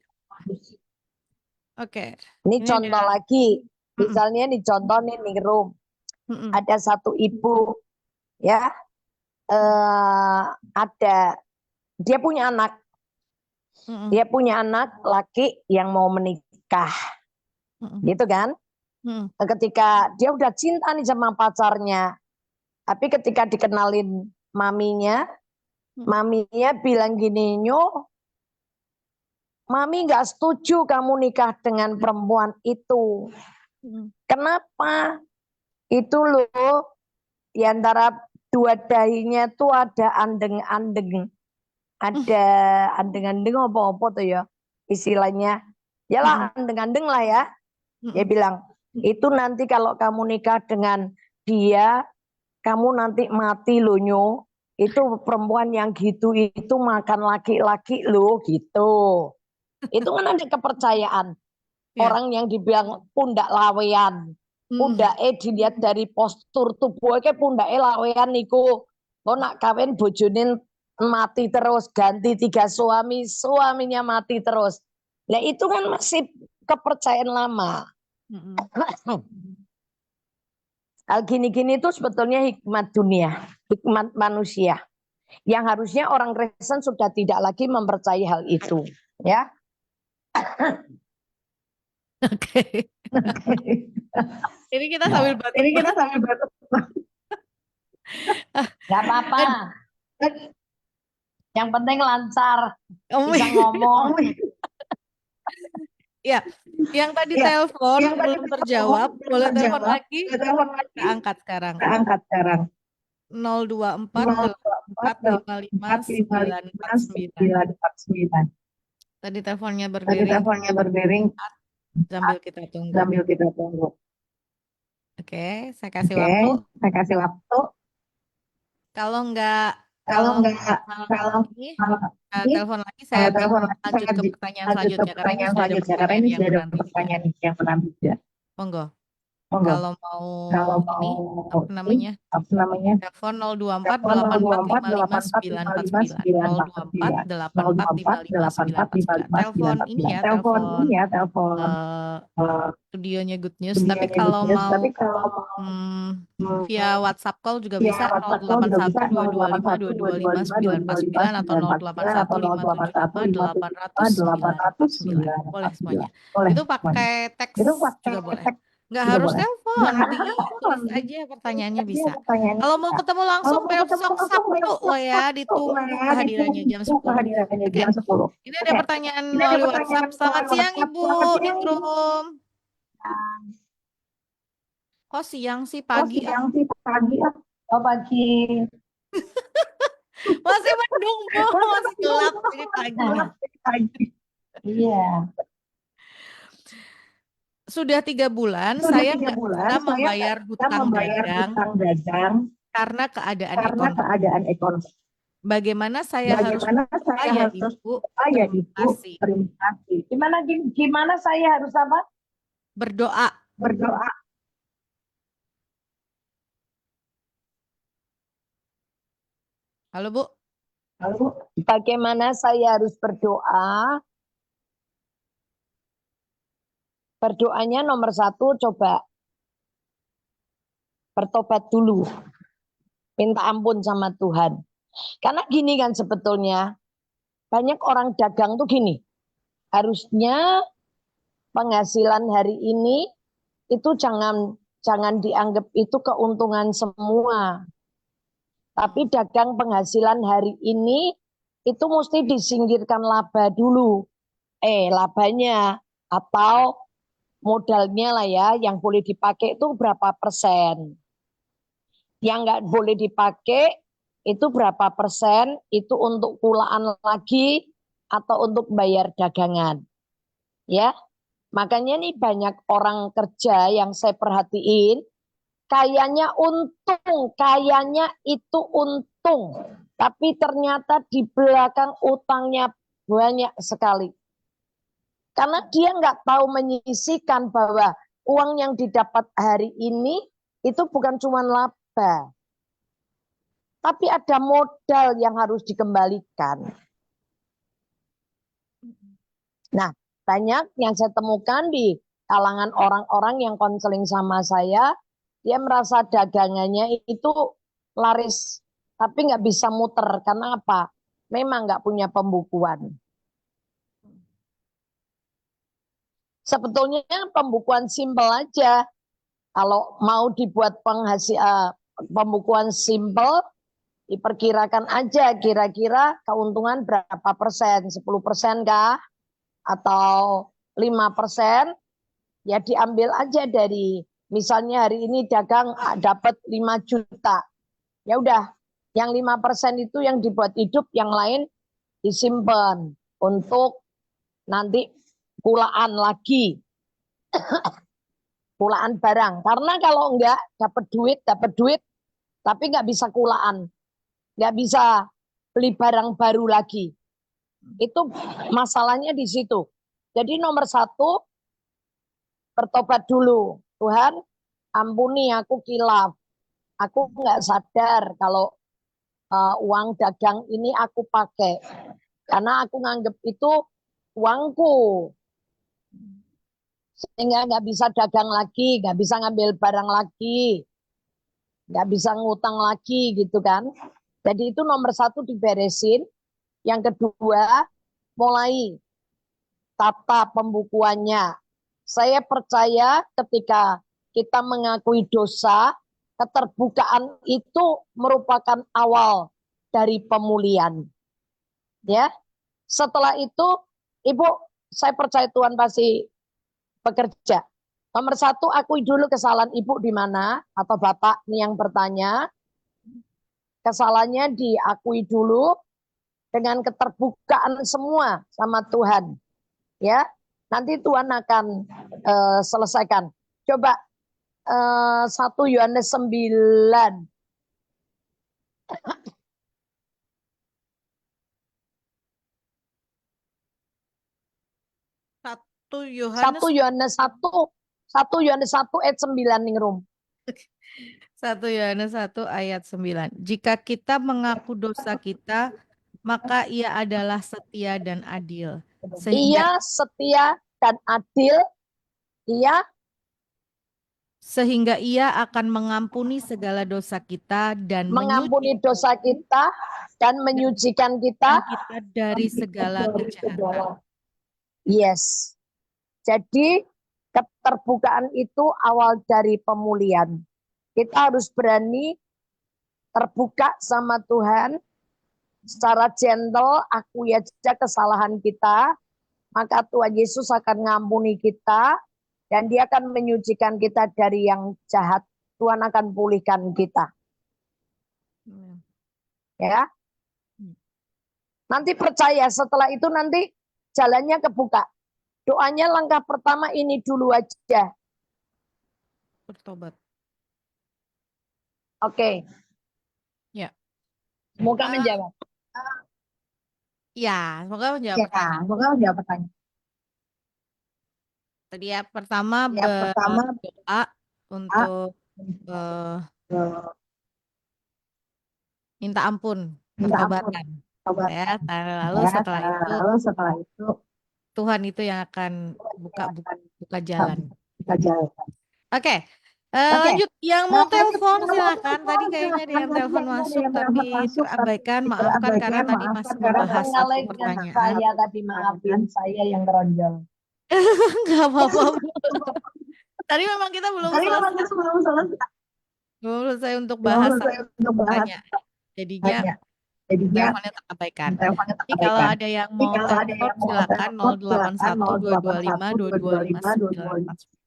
Oke. Ini contoh lagi. Misalnya nih contoh nih Rum. Ada satu ibu, ya, dia punya anak. Dia punya anak laki yang mau menikah. Gitu kan? Ketika dia udah cinta nih sama pacarnya. Tapi ketika dikenalin maminya bilang gini, Mami nggak setuju kamu nikah dengan perempuan itu. Kenapa? Itu loh, di antara dua dahinya tuh ada andeng-andeng. Ada andeng-andeng apa-apa tuh ya istilahnya. Yalah andeng-andeng lah ya. Dia bilang, itu nanti kalau kamu nikah dengan dia, kamu nanti mati loh Nyo. Itu perempuan yang gitu itu makan laki-laki loh gitu. Itu kan ada kepercayaan. Orang yang dibilang pundak lawean. Pundake dilihat dari postur tubuhnya pundake lawean niku. Kok nak kawin bojone mati terus, ganti 3 suami, suaminya mati terus. Nah itu kan masih kepercayaan lama. Hal gini-gini itu sebetulnya hikmat dunia, hikmat manusia. Yang harusnya orang Kristen sudah tidak lagi mempercayai hal itu, ya. Oke. Ini kita sambil batuk. Ini kita sambil batuk. Gak apa-apa. Yang penting lancar, bisa ngomong. Ya, yang tadi telepon belum terjawab, boleh telepon lagi? Kita angkat sekarang. 024 Tadi teleponnya berdering. Sambil kita tunggu. Oke, saya kasih waktu. Kalau enggak telepon lagi, saya lanjut ke pertanyaan selanjutnya karena ini sudah ada pertanyaan yang menanti. Monggo. Kalau mau apa namanya? Telepon 024 Telepon ini ya, telepon studionya Good News. Tapi kalau mau via WhatsApp call juga bisa 081 225 225 949 atau 081 575 809. Boleh semuanya. Itu pakai teks juga boleh. Nggak harus telepon, ditulis aja pertanyaannya bisa. Kalau mau ketemu langsung besok Sabtu loh ya, ditunggu kehadirannya jam 10. Oke. Ini ada pertanyaan melalui WhatsApp. Selamat siang Ibu Ningrum. Kok siang sih, pagi? Oh pagi. Masih mendung, masih gelap, ini pagi. Iya. Sudah 3 bulan saya nggak bisa membayar hutang dagang karena keadaan ekonomi. Bagaimana saya harus supaya Ibu terima kasih. Gimana saya harus apa? Berdoa. Halo Bu. Bagaimana saya harus berdoa? Berdoanya nomor 1 coba bertobat dulu. Minta ampun sama Tuhan. Karena gini kan sebetulnya. Banyak orang dagang tuh gini. Harusnya penghasilan hari ini itu jangan dianggap itu keuntungan semua. Tapi dagang penghasilan hari ini itu mesti disingkirkan laba dulu. Labanya atau modalnya lah ya, yang boleh dipakai itu berapa persen. Yang nggak boleh dipakai itu berapa persen, itu untuk pulaan lagi atau untuk bayar dagangan. Ya, makanya nih banyak orang kerja yang saya perhatiin, kayaknya itu untung. Tapi ternyata di belakang utangnya banyak sekali. Karena dia nggak tahu menyisihkan bahwa uang yang didapat hari ini itu bukan cuma laba. Tapi ada modal yang harus dikembalikan. Nah, banyak yang saya temukan di kalangan orang-orang yang konseling sama saya, dia merasa dagangannya itu laris, tapi nggak bisa muter. Karena apa? Memang nggak punya pembukuan. Sebetulnya pembukuan simpel aja. Kalau mau dibuat pembukuan simpel, diperkirakan aja kira-kira keuntungan berapa persen, 10% kah? Atau 5%? Ya diambil aja dari, misalnya hari ini dagang dapat 5 juta. Ya udah, yang 5% itu yang dibuat hidup, yang lain disimpan untuk nanti kulaan lagi. Kulaan barang. Karena kalau enggak dapat duit, tapi nggak bisa kulaan. Nggak bisa beli barang baru lagi. Itu masalahnya di situ. Jadi nomor 1, bertobat dulu. Tuhan, ampuni aku kilaf. Aku nggak sadar kalau uang dagang ini aku pakai. Karena aku nganggep itu uangku. Sehingga nggak bisa dagang lagi, nggak bisa ngambil barang lagi. Nggak bisa ngutang lagi gitu kan. Jadi itu nomor 1 diberesin. Yang kedua, mulai tata pembukuannya. Saya percaya ketika kita mengakui dosa, keterbukaan itu merupakan awal dari pemulihan. Ya. Setelah itu, Ibu, saya percaya Tuhan pasti bekerja. Nomor 1, akui dulu kesalahan Ibu di mana, atau Bapak nih yang bertanya. Kesalahannya diakui dulu dengan keterbukaan semua sama Tuhan. Ya, nanti Tuhan akan selesaikan. Coba 1 Yohanes 9. 1 1 Yohanes 1 ayat 9 ning rum. 1 Yohanes 1 ayat 9. Jika kita mengaku dosa kita, maka ia adalah setia dan adil. Ia setia dan adil. Sehingga ia akan mengampuni segala dosa kita dan mengampuni dosa kita dan menyucikan kita dari segala kejahatan. Yes. Jadi keterbukaan itu awal dari pemulihan. Kita harus berani terbuka sama Tuhan secara gentle, akui aja kesalahan kita, maka Tuhan Yesus akan ngampuni kita dan Dia akan menyucikan kita dari yang jahat. Tuhan akan pulihkan kita. Ya. Nanti percaya, setelah itu nanti jalannya kebuka. Doanya langkah pertama ini dulu aja. Bertobat. Oke. Ya. Semoga menjawab. Ya, semoga menjawab pertanyaan. Semoga menjawab pertanyaan. Tadi ya, pertama berdoa untuk minta ampun, pertobatan. Ya, lalu setelah itu Tuhan itu yang akan buka jalan. Oke. Lanjut, yang mau telepon silakan. Tadi kayaknya ada yang telepon masuk tapi terabaikan. Maafkan karena tadi masih membahas satu pertanyaan. Saya tadi maafin, saya yang teronjol. Enggak apa-apa. Tadi memang kita belum selesai untuk bahas satu pertanyaan. Jadinya teleponnya terabaikan. Jadi kalau ada yang mau telepon silakan 081 225 225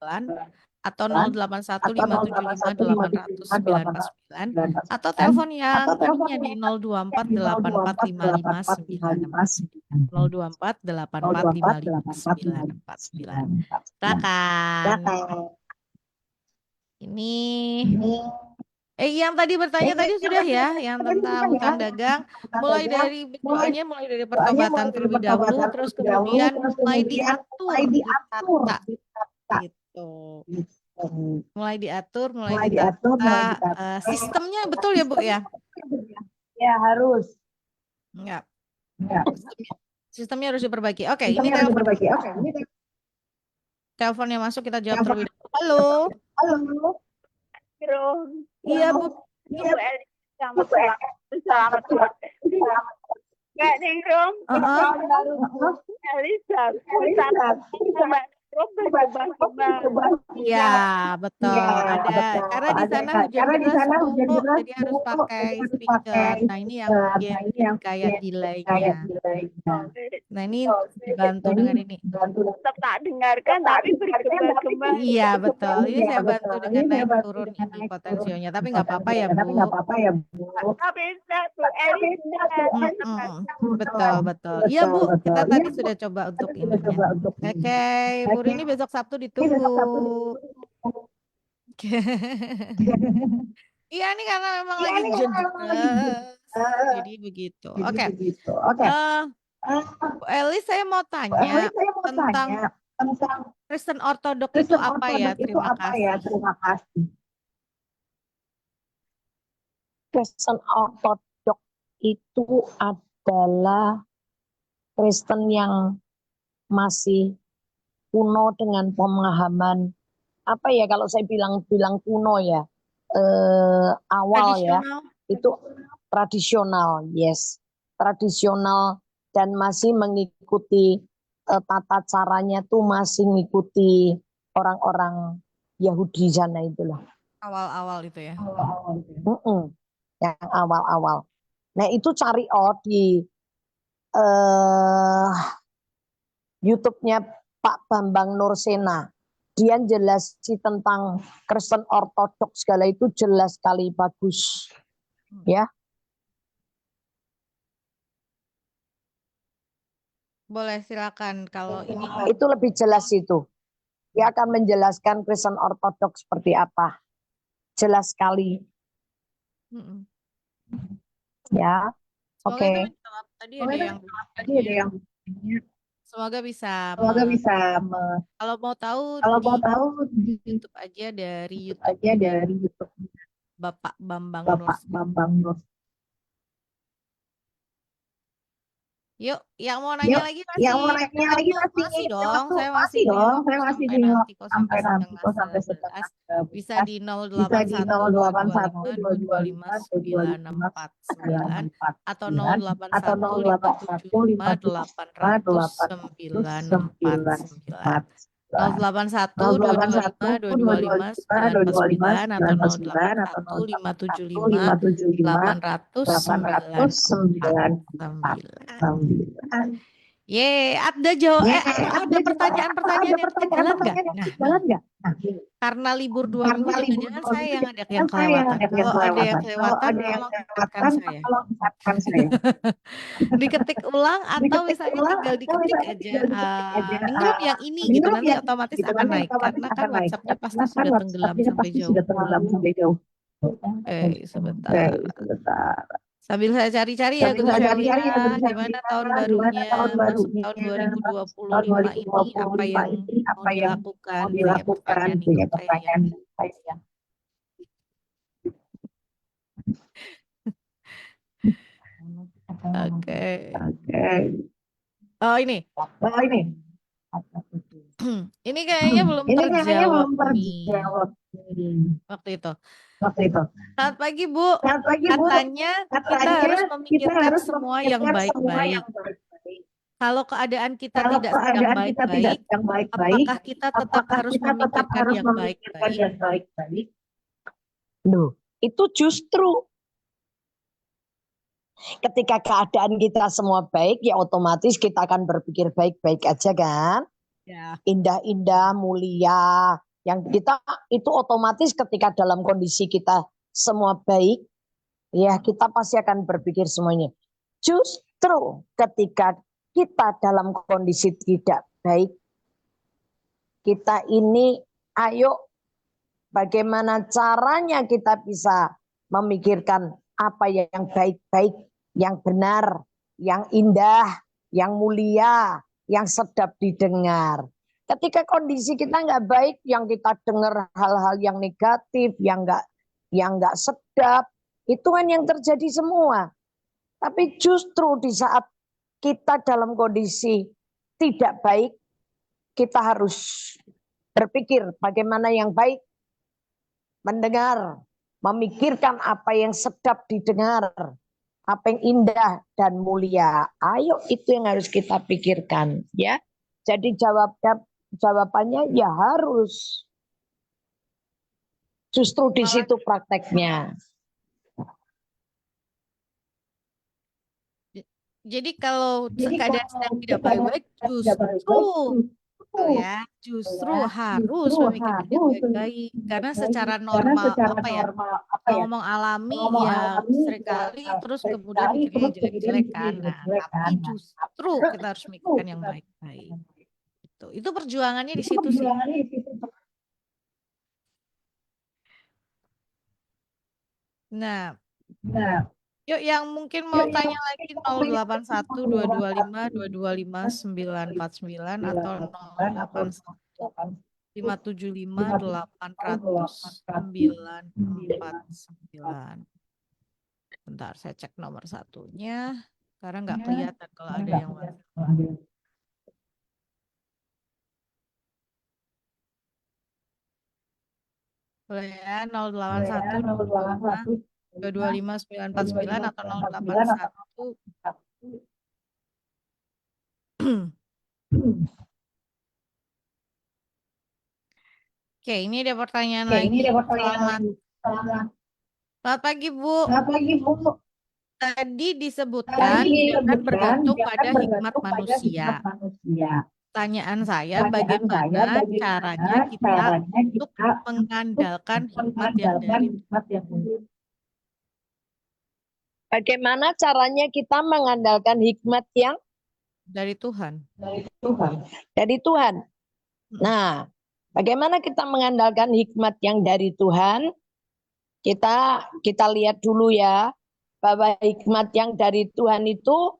949 atau 081 575 800 949 atau telepon yang ininya di 024 84 55 024 84 55 949. Silakan. Ini yang tadi bertanya tadi sudah ya, yang tentang hutang dagang, mulai dari berdoanya, mulai dari pertobatan terlebih dahulu, terus kemudian mulai diatur, ditata, gitu. Mulai diatur, ditata, sistemnya betul ya Bu ya? Ya harus. Enggak. Sistemnya harus diperbaiki. Oke, ini teleponnya masuk, kita jawab terlebih dahulu. Halo. Iya Bu. Ibu Eli, selamat Kak Ningrum, Elisa, Terus berubah-ubah. Iya, betul. Iya, Ada betul. karena di Ada sana hujan karena di deras sana Bu, hujan deras, jadi harus Bu, pakai jadi harus pakai speaker. Nah, ini yang speaker. bikin Nah, ini jadi yang kayak bikin delaynya. kayak delaynya. Nah, ini dibantu Nah, ini dengan ini. bantu Tetap tak dengarkan tapi bergema-gema. Iya, betul. Ini Iya, saya bantu betul. Ini dengan saya naik bantu turun dengan ini naik turun potensionya, tapi ini nggak apa-apa ya, potensinya, tapi Bu. nggak apa-apa ya, Bu. Tak bisa tuh Elis. Betul, betul. Iya, Bu, Betul, kita betul. tadi Iya, Bu. sudah coba untuk Kita sudah ininya. coba untuk ini. Oke, Bu Oke, Rini besok Sabtu ini ditunggu. besok Sabtu Iya, ini karena memang Iya, lagi ini hujan karena memang lagi deras. Jadi begitu. jadi Oke. begitu. Oke. Eh, Bu Elis, saya mau tanya Saya mau tentang tanya tentang Kristen Ortodok itu Kristen apa ya? Ortodok itu Terima apa ya? kasih. Terima kasih. Kristen Ortodok itu adalah Kristen yang masih kuno dengan pemahaman apa ya, kalau saya bilang kuno ya, awal ya, Tradisional. itu tradisional, yes, tradisional, dan masih mengikuti tata caranya tuh masih mengikuti orang-orang Yahudi sana itulah. Awal-awal itu ya. Yang awal-awal. Nah itu cari di YouTube-nya Pak Bambang Nursena. Dia jelasin tentang Kristen Ortodoks segala itu jelas sekali, bagus. Ya. Boleh silakan kalau ini. Itu lebih jelas itu. Dia akan menjelaskan Kristen Ortodoks seperti apa. Jelas sekali. Ya. Semoga Oke. itu menjawab. Tadi ada yang semoga bisa kalau mau tahu di YouTube aja dari YouTube Bapak Bambang Nur. Yuk, yang mau nanya lagi masih dong. Saya masih punya waktu sampai nanti kok sampai setengah 11. Bisa di 081 225 225 949 atau 081 575 800 949. 081 225 225 949 atau 081 575 800 949. Ye, ada ada pertanyaan-pertanyaan yang ketinggalan nggak? Nah, karena libur 2 minggu, jangan-jangan saya yang ada yang kelewatan. Kalau ada yang kelewatan, tolong ingatkan saya. Diketik ulang atau misalnya tinggal diketik aja. Ningrum yang ini gitu, nanti otomatis akan naik. Karena kan WhatsApp-nya pasti sudah tenggelam sampai jauh. Sebentar. Sambil saya cari-cari ya Gus Syawil, gimana tahun barunya masuk tahun 2025 ini, apa yang mau dilakukan? Pertanyaan saya. Oke. Oh ini. Ini kayaknya belum terjawab nih. Waktu itu. Selamat pagi Bu. Katanya kita harus memikirkan semua yang baik-baik. Kalau keadaan kita tidak sedang baik-baik, apakah kita tetap harus memikirkan yang baik-baik? Loh, itu justru ketika keadaan kita semua baik, ya otomatis kita akan berpikir baik-baik aja kan? Ya. Indah-indah, mulia. Yang kita itu otomatis ketika dalam kondisi kita semua baik, ya kita pasti akan berpikir semuanya. Justru ketika kita dalam kondisi tidak baik, kita ini ayo bagaimana caranya kita bisa memikirkan apa yang baik-baik, yang benar, yang indah, yang mulia, yang sedap didengar. Ketika kondisi kita nggak baik, yang kita dengar hal-hal yang negatif, yang nggak sedap, itu kan yang terjadi semua. Tapi justru di saat kita dalam kondisi tidak baik, kita harus berpikir bagaimana yang baik, mendengar, memikirkan apa yang sedap didengar, apa yang indah dan mulia. Ayo, itu yang harus kita pikirkan, ya. Jadi jawabnya jawabannya ya harus. Justru di situ prakteknya. Jadi kalau keadaan sedang tidak baik-baik, justru justru harus memikirkan yang baik-baik. Karena secara normal, ngomong alami ya seringkali terus kemudian mikirnya yang jelek-jelek kan. Nah, tapi justru kita harus memikirkan yang baik-baik. Itu perjuangannya di situ sih. Nah, yuk yang mungkin mau tanya lagi 081 225 225 949 atau 081 575 800 949. Bentar, saya cek nomor satunya karena nggak kelihatan kalau ada yang masuk. Boleh ya, 081 225 949 atau 081 Oke, ini ada pertanyaan lagi. Selamat pagi, Bu. Tadi disebutkan jangan bergantung pada hikmat manusia. Pertanyaan saya, bagaimana caranya kita untuk mengandalkan hikmat yang dari Tuhan? Bagaimana caranya kita mengandalkan hikmat yang Dari Tuhan? Dari Tuhan. Nah, bagaimana kita mengandalkan hikmat yang dari Tuhan? Kita lihat dulu ya, bahwa hikmat yang dari Tuhan itu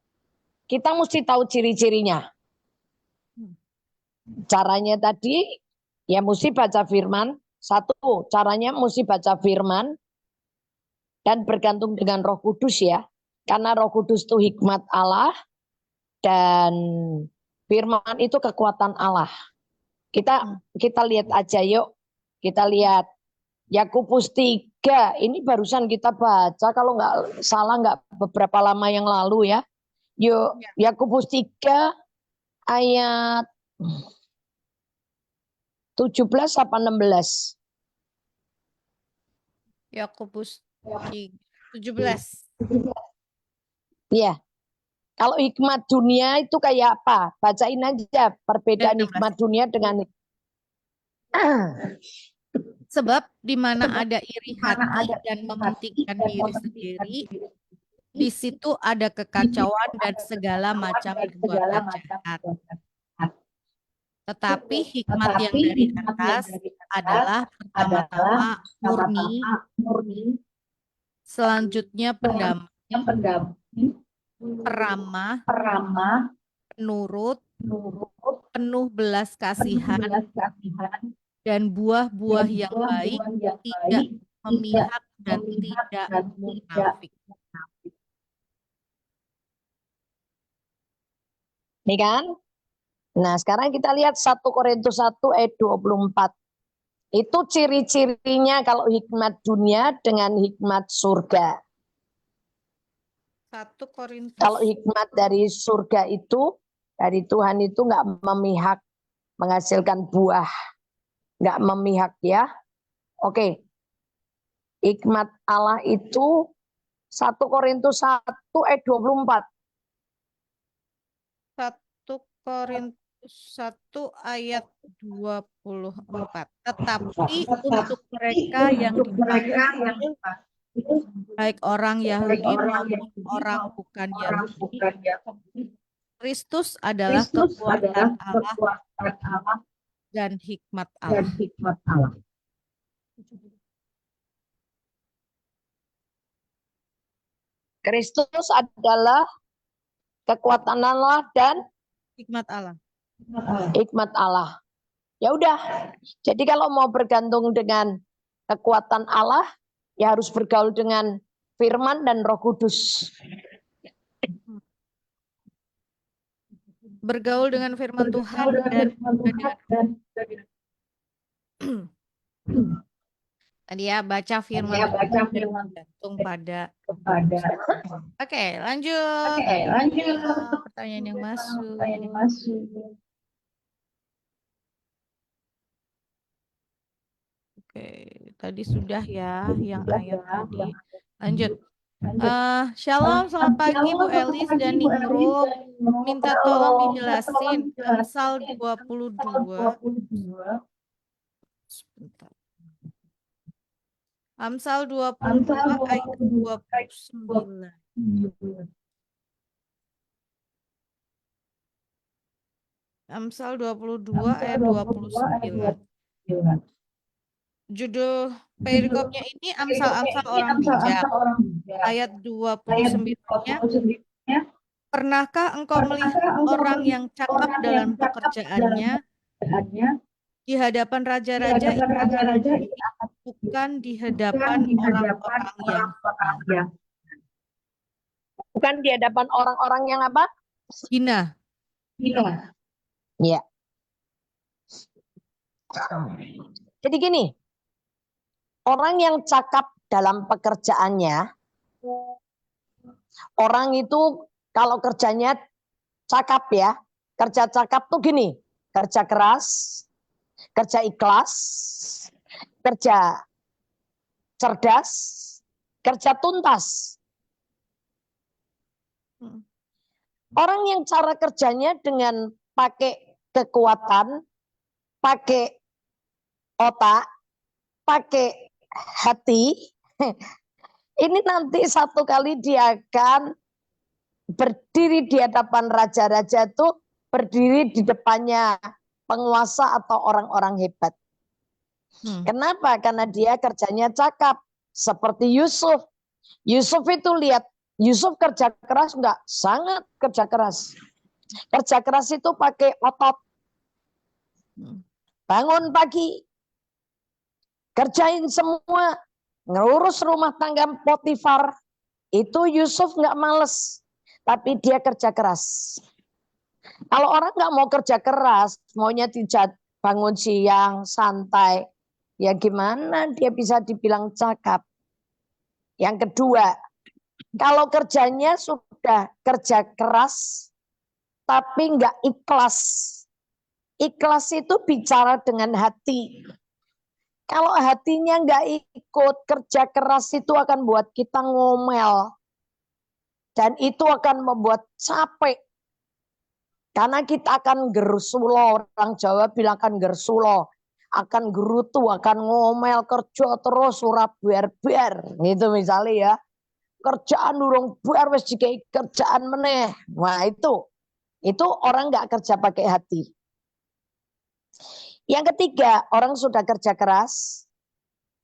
kita mesti tahu ciri-cirinya. Caranya tadi ya mesti baca firman. Satu, caranya mesti baca firman dan bergantung dengan Roh Kudus ya. Karena Roh Kudus itu hikmat Allah dan firman itu kekuatan Allah. Kita lihat aja yuk. Kita lihat Yakobus 3. Ini barusan kita baca kalau nggak salah nggak beberapa lama yang lalu ya. Yuk Yakobus 3 ayat 17 apa 16? Yakobus 17. Iya. Kalau hikmat dunia itu kayak apa? Bacain aja perbedaan hikmat dunia dengan sebab di mana ada iri hati dan mementingkan diri sendiri, di situ ada kekacauan dan segala macam perbuatan jahat. Tetapi hikmat yang dari atas adalah pertama-tama murni, selanjutnya pendamai, peramah, penurut, penuh belas kasihan, dan buah-buah yang baik, tidak memihak dan tidak munafik. Nih kan? Nah, sekarang kita lihat 1 Korintus 1 ayat 24. Itu ciri-cirinya kalau hikmat dunia dengan hikmat surga. 1 Korintus. Kalau hikmat dari surga itu, dari Tuhan itu nggak memihak menghasilkan buah. Nggak memihak ya. Oke. Hikmat Allah itu 1 Korintus 1 ayat 24. 1 Korintus 1 ayat 24. Tetapi untuk mereka yang dipanggil, baik orang Yahudi maupun orang bukan Yahudi, Kristus adalah kekuatan Allah dan hikmat Allah. Kristus adalah kekuatan Allah dan hikmat Allah. Hikmat Allah. Ya udah. Jadi kalau mau bergantung dengan kekuatan Allah, ya harus bergaul dengan firman dan Roh Kudus. Bergaul dengan firman Tuhan dan tadi ya baca firman Tuhan dan bergantung pada. Oke, lanjut. Pertanyaan yang masuk. Oke, tadi sudah ya yang Sudah ayat ya, tadi. yang Lanjut. lanjut. Shalom, selamat pagi Bu Shalom, selamat Elis pagi dan Bu Elis Ningrum. dan Nino. Minta tolong Minta tolong dijelasin Amsal dijelasin Amsal 22. 22. Sebentar. Amsal 22 Amsal ayat 22 ayat 29. 29. Amsal 22 Amsal ayat 22 ayat 29. 29. Judul Judul perikopnya ini perikopnya Amsal-amsal ini orang bijak. Amsal-amsal orang bijak. Ayat Ayat 29-nya, 29-nya, pernahkah engkau melihat pernahkah engkau orang melihat yang cakap orang yang dalam cakap dalam pekerjaannya pekerjaannya di hadapan di raja-raja hadapan ia akan raja-raja berdiri, ia akan bukan di bukan hadapan di hadapan orang-orang yang orang-orang hina. yang Bukan di hadapan orang-orang yang apa? Hina. hina. Iya. Jadi gini, orang yang cakap dalam pekerjaannya, orang itu kalau kerjanya cakap ya, kerja cakap tuh gini, kerja keras, kerja ikhlas, kerja cerdas, kerja tuntas. Orang yang cara kerjanya dengan pakai kekuatan, pakai otak, pakai hati, ini nanti satu kali dia akan berdiri di hadapan raja-raja itu, berdiri di depannya penguasa atau orang-orang hebat. Kenapa? Karena dia kerjanya cakap. Seperti Yusuf. Yusuf itu lihat, Yusuf kerja keras enggak? Sangat kerja keras. Kerja keras itu pakai otot. Bangun pagi, kerjain semua, ngurus rumah tangga Potifar. Itu Yusuf nggak males, tapi dia kerja keras. Kalau orang nggak mau kerja keras, maunya tidak bangun siang, santai, ya gimana dia bisa dibilang cakap? Yang kedua, kalau kerjanya sudah kerja keras, tapi nggak ikhlas. Ikhlas itu bicara dengan hati. Kalau hatinya nggak ikut, kerja keras itu akan buat kita ngomel. Dan itu akan membuat capek. Karena kita akan gersulo, orang Jawa bilang akan gersulo. Akan gerutu, akan ngomel, kerja terus, surap ber-ber. Gitu misalnya ya. Kerjaan durung ber, wis dikai kerjaan meneh. Wah itu orang nggak kerja pakai hati. Yang ketiga, orang sudah kerja keras,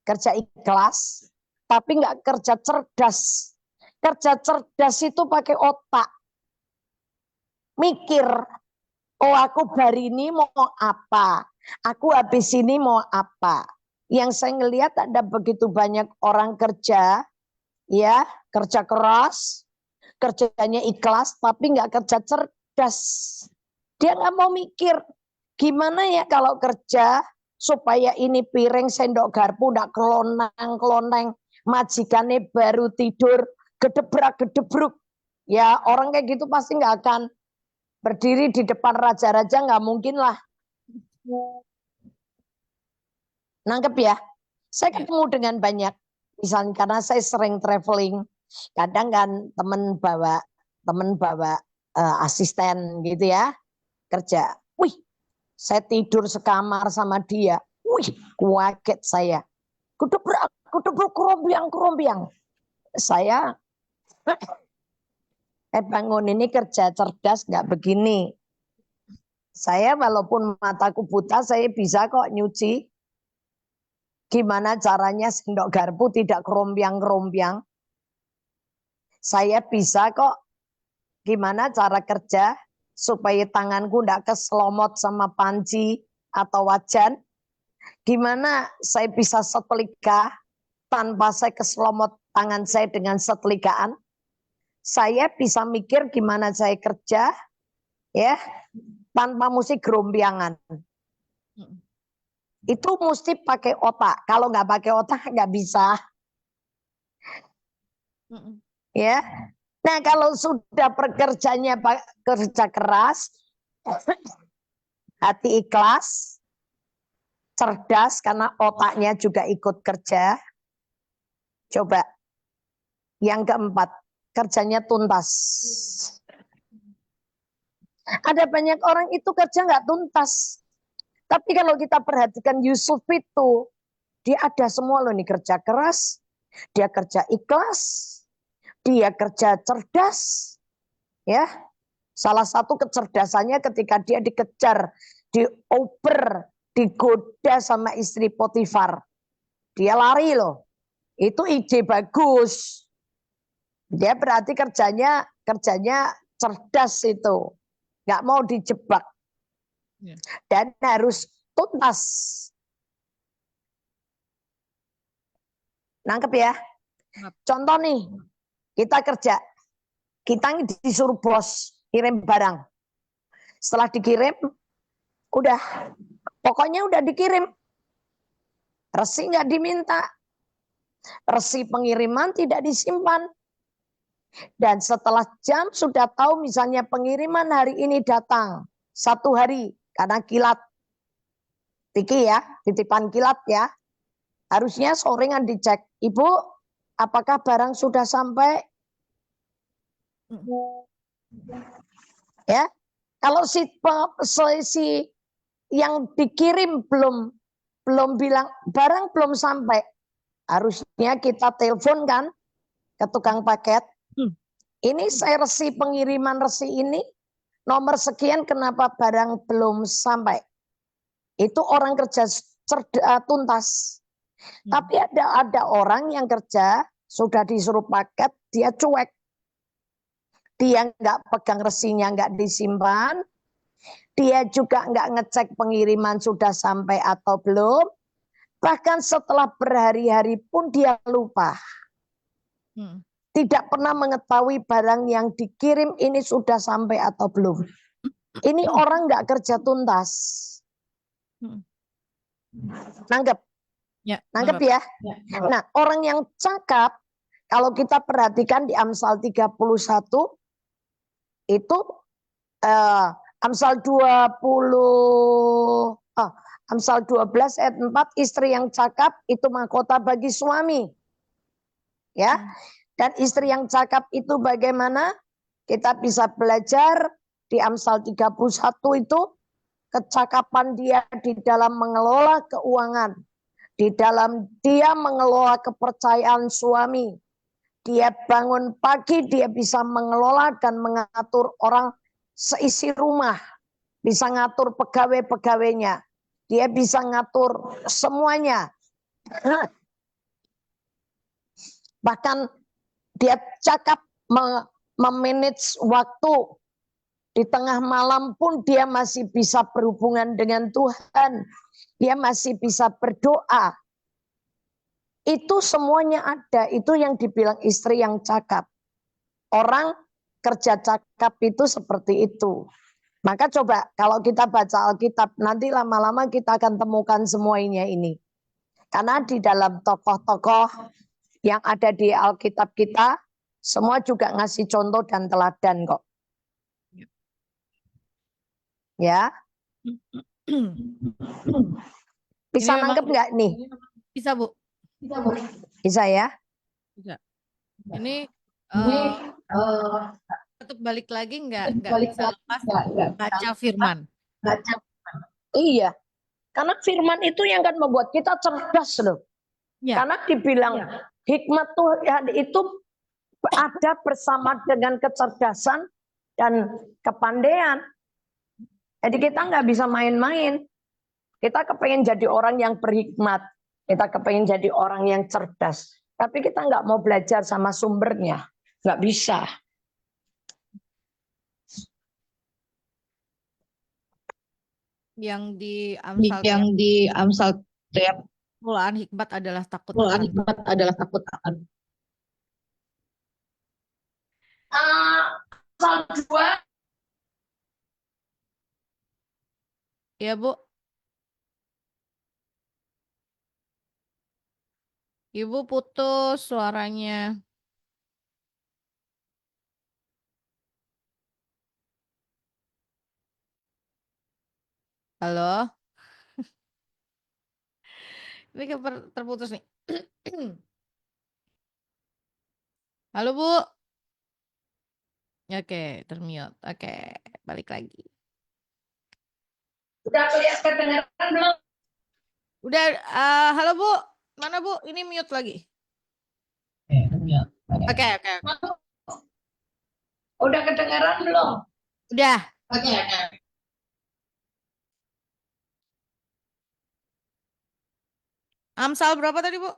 kerja ikhlas, tapi nggak kerja cerdas. Kerja cerdas itu pakai otak. Mikir, oh aku hari ini mau apa? Aku habis ini mau apa? Yang saya ngelihat ada begitu banyak orang kerja, ya kerja keras, kerjanya ikhlas, tapi nggak kerja cerdas. Dia nggak mau mikir, gimana ya kalau kerja supaya ini piring sendok garpu nggak kelonang, majikannya baru tidur, gedebrak-gedebruk. Ya orang kayak gitu pasti nggak akan berdiri di depan raja-raja, nggak mungkin lah. Nangkep ya? Saya ketemu dengan banyak, misalnya karena saya sering traveling, kadang kan temen bawa asisten gitu ya, kerja. Wih, saya tidur sekamar sama dia. Wih, kaget saya. Gedebrak, kerombiang. Saya bangun ini kerja cerdas nggak begini. Saya walaupun mataku buta, saya bisa kok nyuci. Gimana caranya sendok garpu tidak kerombiang-kerombiang. Saya bisa kok. Gimana cara kerja supaya tanganku tidak keselomot sama panci atau wajan. Gimana saya bisa setrika tanpa saya keselomot tangan saya dengan setrikaan. Saya bisa mikir gimana saya kerja ya tanpa mesti gerombiangan. Itu mesti pakai otak. Kalau nggak pakai otak nggak bisa. Ya. Nah kalau sudah pekerjanya kerja keras, hati ikhlas, cerdas karena otaknya juga ikut kerja. Coba. Yang keempat, kerjanya tuntas. Ada banyak orang itu kerja nggak tuntas. Tapi kalau kita perhatikan Yusuf itu, dia ada semua loh nih, kerja keras, dia kerja ikhlas, dia kerja cerdas. Ya, salah satu kecerdasannya ketika dia dikejar, dioper, digoda sama istri Potifar. Dia lari loh. Itu ide bagus. Dia berarti kerjanya cerdas itu. Nggak mau dijebak. Dan harus tuntas. Nangkep ya? Contoh nih, kita kerja. Kita disuruh bos kirim barang. Setelah dikirim, udah. Pokoknya udah dikirim. Resi nggak diminta. Resi pengiriman tidak disimpan. Dan setelah jam sudah tahu misalnya pengiriman hari ini datang 1 hari karena kilat. Tiki ya, titipan kilat ya. Harusnya sorengan dicek. Ibu, apakah barang sudah sampai? Ya, kalau si yang dikirim belum bilang barang belum sampai, harusnya kita telepon kan ke tukang paket. Ini saya resi pengiriman resi ini nomor sekian, kenapa barang belum sampai? Itu orang kerja tuntas. Tapi ada orang yang kerja sudah disuruh paket, dia cuek. Dia nggak pegang resinya, nggak disimpan. Dia juga nggak ngecek pengiriman sudah sampai atau belum. Bahkan setelah berhari-hari pun dia lupa. Tidak pernah mengetahui barang yang dikirim ini sudah sampai atau belum. Ini orang nggak kerja tuntas. Nanggep? Ya, Nanggep ya? Nah, orang yang cakap, kalau kita perhatikan di Amsal 31, itu Amsal 12 ayat 4, istri yang cakap itu mahkota bagi suami. Ya. Dan istri yang cakap itu bagaimana? Kita bisa belajar di Amsal 31 itu kecakapan dia di dalam mengelola keuangan, di dalam dia mengelola kepercayaan suami. Dia bangun pagi, dia bisa mengelola dan mengatur orang seisi rumah, bisa ngatur pegawai-pegawainya, dia bisa ngatur semuanya. Bahkan dia cakap memanage waktu. Di tengah malam pun dia masih bisa berhubungan dengan Tuhan. Dia masih bisa berdoa. Itu semuanya ada. Itu yang dibilang istri yang cakap. Orang kerja cakap itu seperti itu. Maka coba kalau kita baca Alkitab, nanti lama-lama kita akan temukan semuanya ini. Karena di dalam tokoh-tokoh yang ada di Alkitab kita, semua juga ngasih contoh dan teladan kok. Ya. Bisa nangkep nggak nih? Bisa, Bu. Bisa ya? Bisa. Ini tetap balik lagi nggak bisa lepas baca firman. Iya. Karena firman itu yang akan membuat kita cerdas loh. Ya. Karena dibilang hikmat Tuhan itu ada bersama dengan kecerdasan dan kepandaian. Jadi kita nggak bisa main-main. Kita kepengen jadi orang yang berhikmat. Kita kepengen jadi orang yang cerdas. Tapi kita nggak mau belajar sama sumbernya. Nggak bisa. Yang di Amsal mulaan hikmat adalah takut akan. Amsal 2. Ya, Bu. Ibu putus suaranya. Halo? Ini terputus nih. Halo Bu. Oke, termute. Oke, balik lagi. Udah kedengeran belum? Udah, halo Bu. Mana Bu? Ini mute lagi. Oke. Udah kedengeran belum? Udah. Oke. Amsal berapa tadi Bu?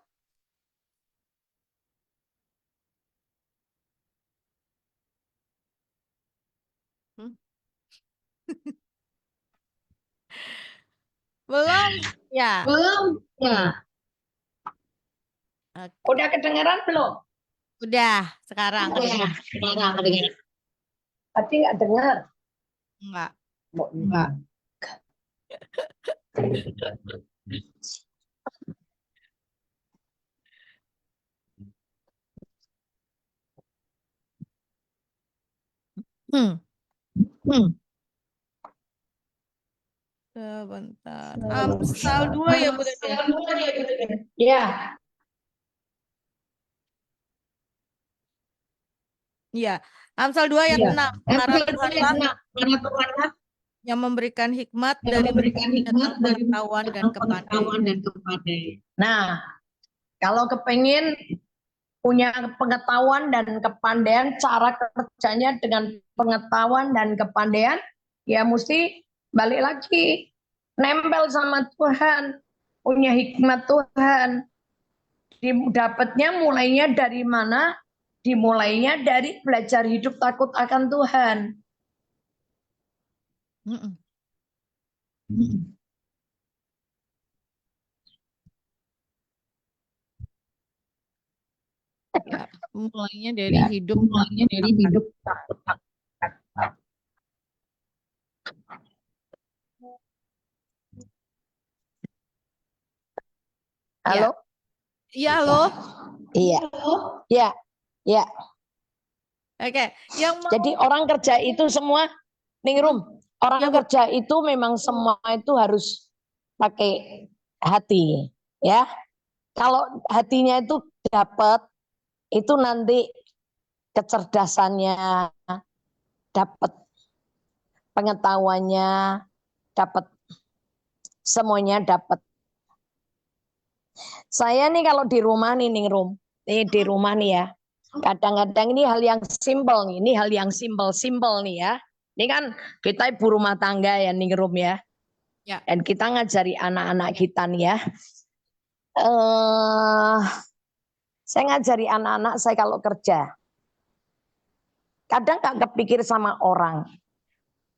Belum ya? Belum. Ya. Oke. Udah kedengeran belum? Udah, sekarang. Sekarang kedengeran. Tadi nggak dengar. Enggak. Enggak. Sebentar. Amsal 2 ya Bu tadi? Ya. Iya. Amsal 2 ayat 6. Karena Tuhanlah Tuhanlah yang memberikan hikmat yang dari memberikan hikmat dari pengetahuan dan kepandaian. Nah, kalau kepingin punya pengetahuan dan kepandaian, cara kerjanya dengan pengetahuan dan kepandaian, ya mesti balik lagi, nempel sama Tuhan, punya hikmat Tuhan. Dapatnya mulainya dari mana? Dimulainya dari belajar hidup takut akan Tuhan. Ya, mulainya dari hidup takut. Halo? Iya, halo. Iya. Ya. Ya. Oke, yang mau... Jadi orang kerja itu semua Ningrum, orang kerja itu memang semua itu harus pakai hati, ya. Kalau hatinya itu dapat, itu nanti kecerdasannya dapat, pengetahuannya dapat, semuanya dapat. Saya nih kalau di rumah nih Ningrum, di rumah nih ya. Kadang-kadang ini hal yang simpel nih, ini hal yang simpel nih ya. Ini kan kita ibu rumah tangga ya Ningrum ya. Ya. Dan kita ngajari anak-anak kita nih ya. Saya ngajari anak-anak saya kalau kerja. Kadang gak kepikir sama orang.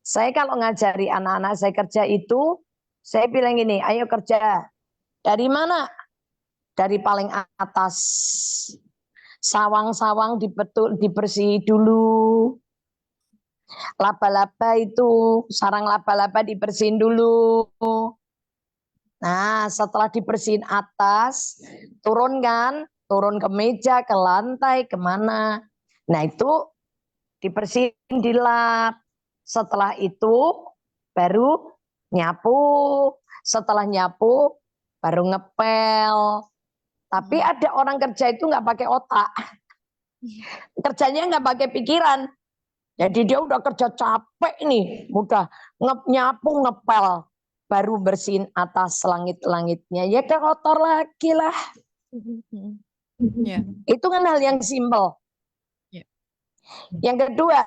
Saya kalau ngajari anak-anak saya kerja itu, saya bilang gini, ayo kerja. Dari mana? Dari paling atas. Sawang-sawang dibersih dulu. Laba-laba itu, sarang laba-laba dibersihin dulu. Nah, setelah dibersihin atas, turun kan? Turun ke meja, ke lantai, kemana. Nah, itu dibersihin, dilap. Setelah itu, baru nyapu. Setelah nyapu, baru ngepel. Tapi ada orang kerja itu nggak pakai otak. Kerjanya nggak pakai pikiran. Jadi dia udah kerja capek nih, udah nyapu, ngepel, baru bersihin atas langit-langitnya, ya kotor lagi lah. Itu kan hal yang simpel. Yang kedua,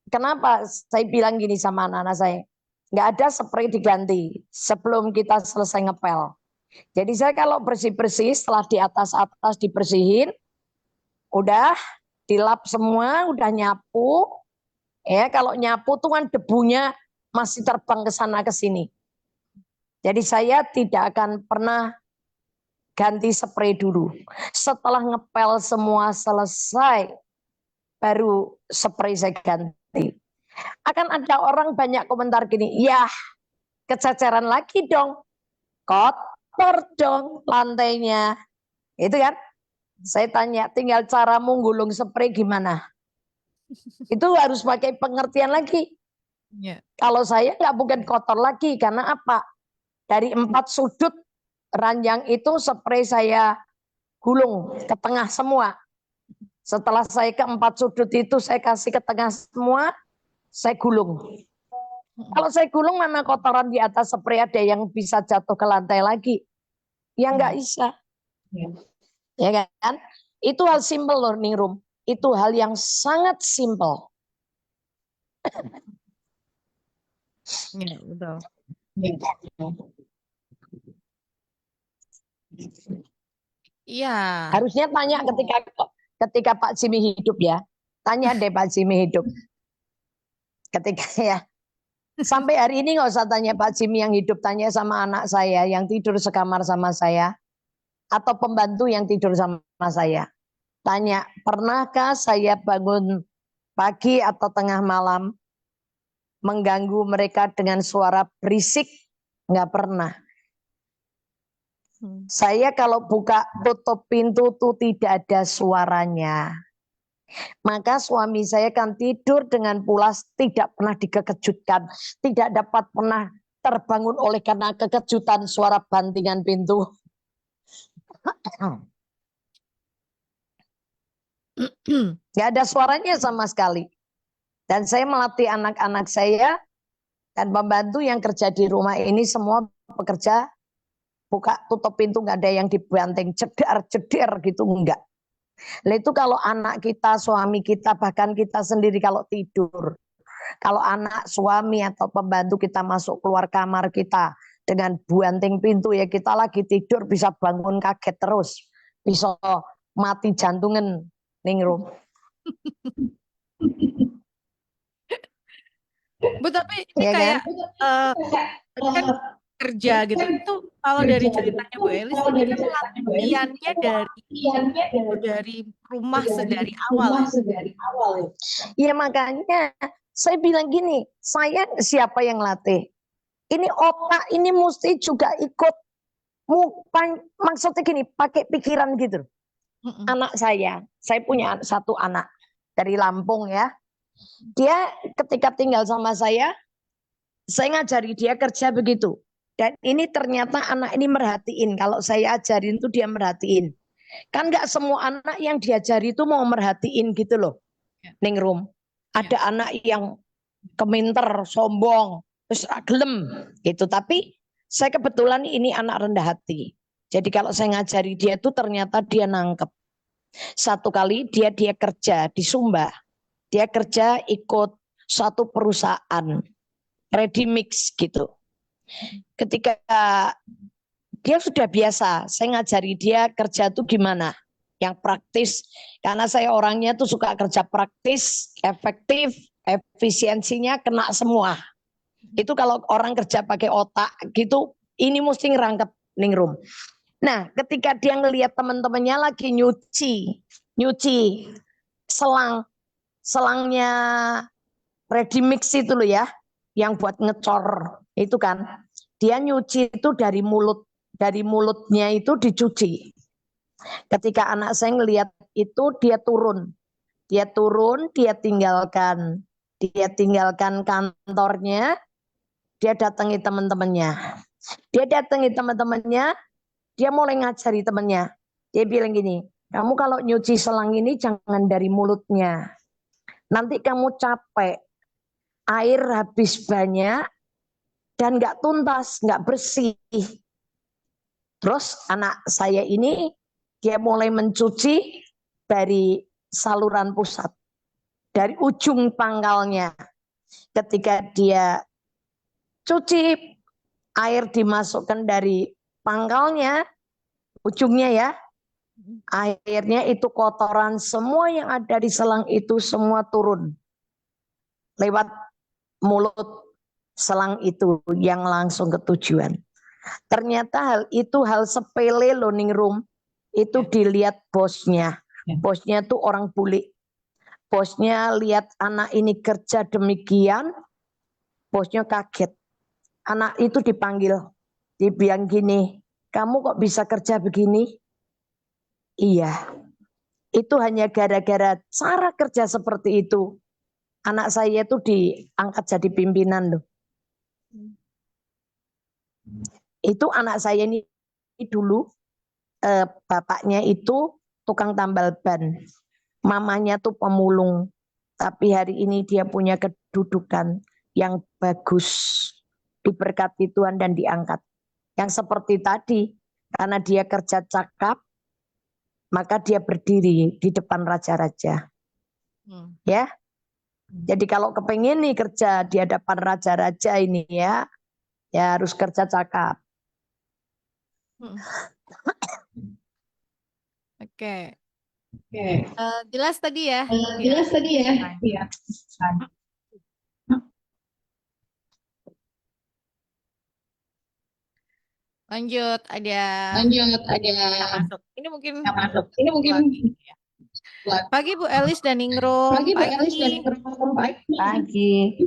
kenapa saya bilang gini sama anak-anak saya, nggak ada spray diganti sebelum kita selesai ngepel. Jadi saya kalau bersih-bersih, setelah di atas-atas dibersihin, udah dilap semua, udah nyapu. Ya, kalau nyapu tuh kan debunya masih terbang ke sana ke sini. Jadi saya tidak akan pernah ganti spray dulu. Setelah ngepel semua selesai, baru spray saya ganti. Akan ada orang banyak komentar gini, ya kececeran lagi dong, kotor dong lantainya. Itu kan, saya tanya, tinggal caramu gulung spray gimana? Itu harus pakai pengertian lagi. Kalau saya nggak mungkin kotor lagi, karena apa? Dari 4 sudut ranjang itu spray saya gulung ke tengah semua. Setelah saya ke 4 sudut itu saya kasih ke tengah semua, saya gulung. Kalau saya gulung mana kotoran di atas spray ada yang bisa jatuh ke lantai lagi? Ya nggak bisa. Ya kan? Itu hal simple learning room. Itu hal yang sangat simple. Ya, betul. Iya. Harusnya tanya ketika Pak Jimmy hidup ya. Tanya deh Pak Jimmy hidup. Ketika ya. Sampai hari ini nggak usah tanya Pak Jimmy yang hidup. Tanya sama anak saya yang tidur sekamar sama saya. Atau pembantu yang tidur sama saya. Tanya, pernahkah saya bangun pagi atau tengah malam mengganggu mereka dengan suara berisik? Nggak pernah. Saya kalau buka tutup pintu tuh tidak ada suaranya. Maka suami saya kan tidur dengan pulas, tidak pernah dikejutkan, tidak dapat pernah terbangun oleh karena kekejutan suara bantingan pintu. Nggak ada suaranya sama sekali. Dan saya melatih anak-anak saya dan pembantu yang kerja di rumah ini semua bekerja buka tutup pintu, nggak ada yang dibanting jedar gitu, enggak. Nah itu kalau anak kita, suami kita, bahkan kita sendiri kalau tidur. Kalau anak, suami atau pembantu kita masuk keluar kamar kita dengan banting pintu ya kita lagi tidur bisa bangun kaget terus. Bisa mati jantungan ningrum. Bu, tapi ini Ya kayak kan? kan kerja gitu. Itu kalau dari ceritanya Bu Elis ini kan latihannya dari rumah sedari awal ya. Ya makanya saya bilang gini, saya siapa yang latih? Ini otak ini mesti juga ikut, maksudnya gini, pakai pikiran gitu. Anak saya punya satu anak dari Lampung ya. Dia ketika tinggal sama saya ngajari dia kerja begitu. Dan ini ternyata anak ini merhatiin, kalau saya ajarin tuh dia merhatiin. Kan nggak semua anak yang diajari itu mau merhatiin gitu loh. Ningrum. Ada anak yang keminter, sombong, terus gelem gitu. Tapi saya kebetulan ini anak rendah hati. Jadi kalau saya ngajari dia tuh ternyata dia nangkep. Satu kali dia kerja di Sumba. Dia kerja ikut suatu perusahaan ready mix gitu. Ketika dia sudah biasa, saya ngajari dia kerja tuh gimana, yang praktis. Karena saya orangnya tuh suka kerja praktis, efektif, efisiensinya kena semua. Itu kalau orang kerja pakai otak gitu, ini mesti ngerangkep ningrum. Nah, ketika dia ngelihat teman-temannya lagi nyuci selangnya ready mix itu loh ya, yang buat ngecor itu kan, dia nyuci itu dari mulutnya itu dicuci. Ketika anak saya ngelihat itu dia turun, dia tinggalkan kantornya, dia datangi teman-temannya, dia mulai ngajari temannya. Dia bilang gini, kamu kalau nyuci selang ini jangan dari mulutnya, nanti kamu capek, air habis banyak dan nggak tuntas, nggak bersih. Terus anak saya ini dia mulai mencuci dari saluran pusat, dari ujung pangkalnya. Ketika dia cuci, air dimasukkan dari pangkalnya, ujungnya ya, airnya itu kotoran semua yang ada di selang itu semua turun lewat mulut selang itu yang langsung ke tujuan. Ternyata hal itu hal sepele loh ningrum. Itu dilihat bosnya. Bosnya tuh orang bule. Bosnya lihat anak ini kerja demikian, bosnya kaget. Anak itu dipanggil, dibilang gini, kamu kok bisa kerja begini? Iya, itu hanya gara-gara cara kerja seperti itu. Anak saya itu diangkat jadi pimpinan loh. Itu anak saya ini dulu bapaknya itu tukang tambal ban, mamanya tuh pemulung, tapi hari ini dia punya kedudukan yang bagus, diberkati Tuhan dan diangkat. Yang seperti tadi, karena dia kerja cakap, maka dia berdiri di depan raja-raja. Ya, jadi kalau kepengen nih kerja di hadapan raja-raja ini ya harus kerja cakap. Oke. Oke. Jelas tadi ya? Jelas tadi ya? Iya. Lanjut, ada Lanjut, ada yang masuk. Ini mungkin yang masuk. Ini mungkin buat pagi Bu Elis dan Ningrum. pagi Bu Elis dan pagi.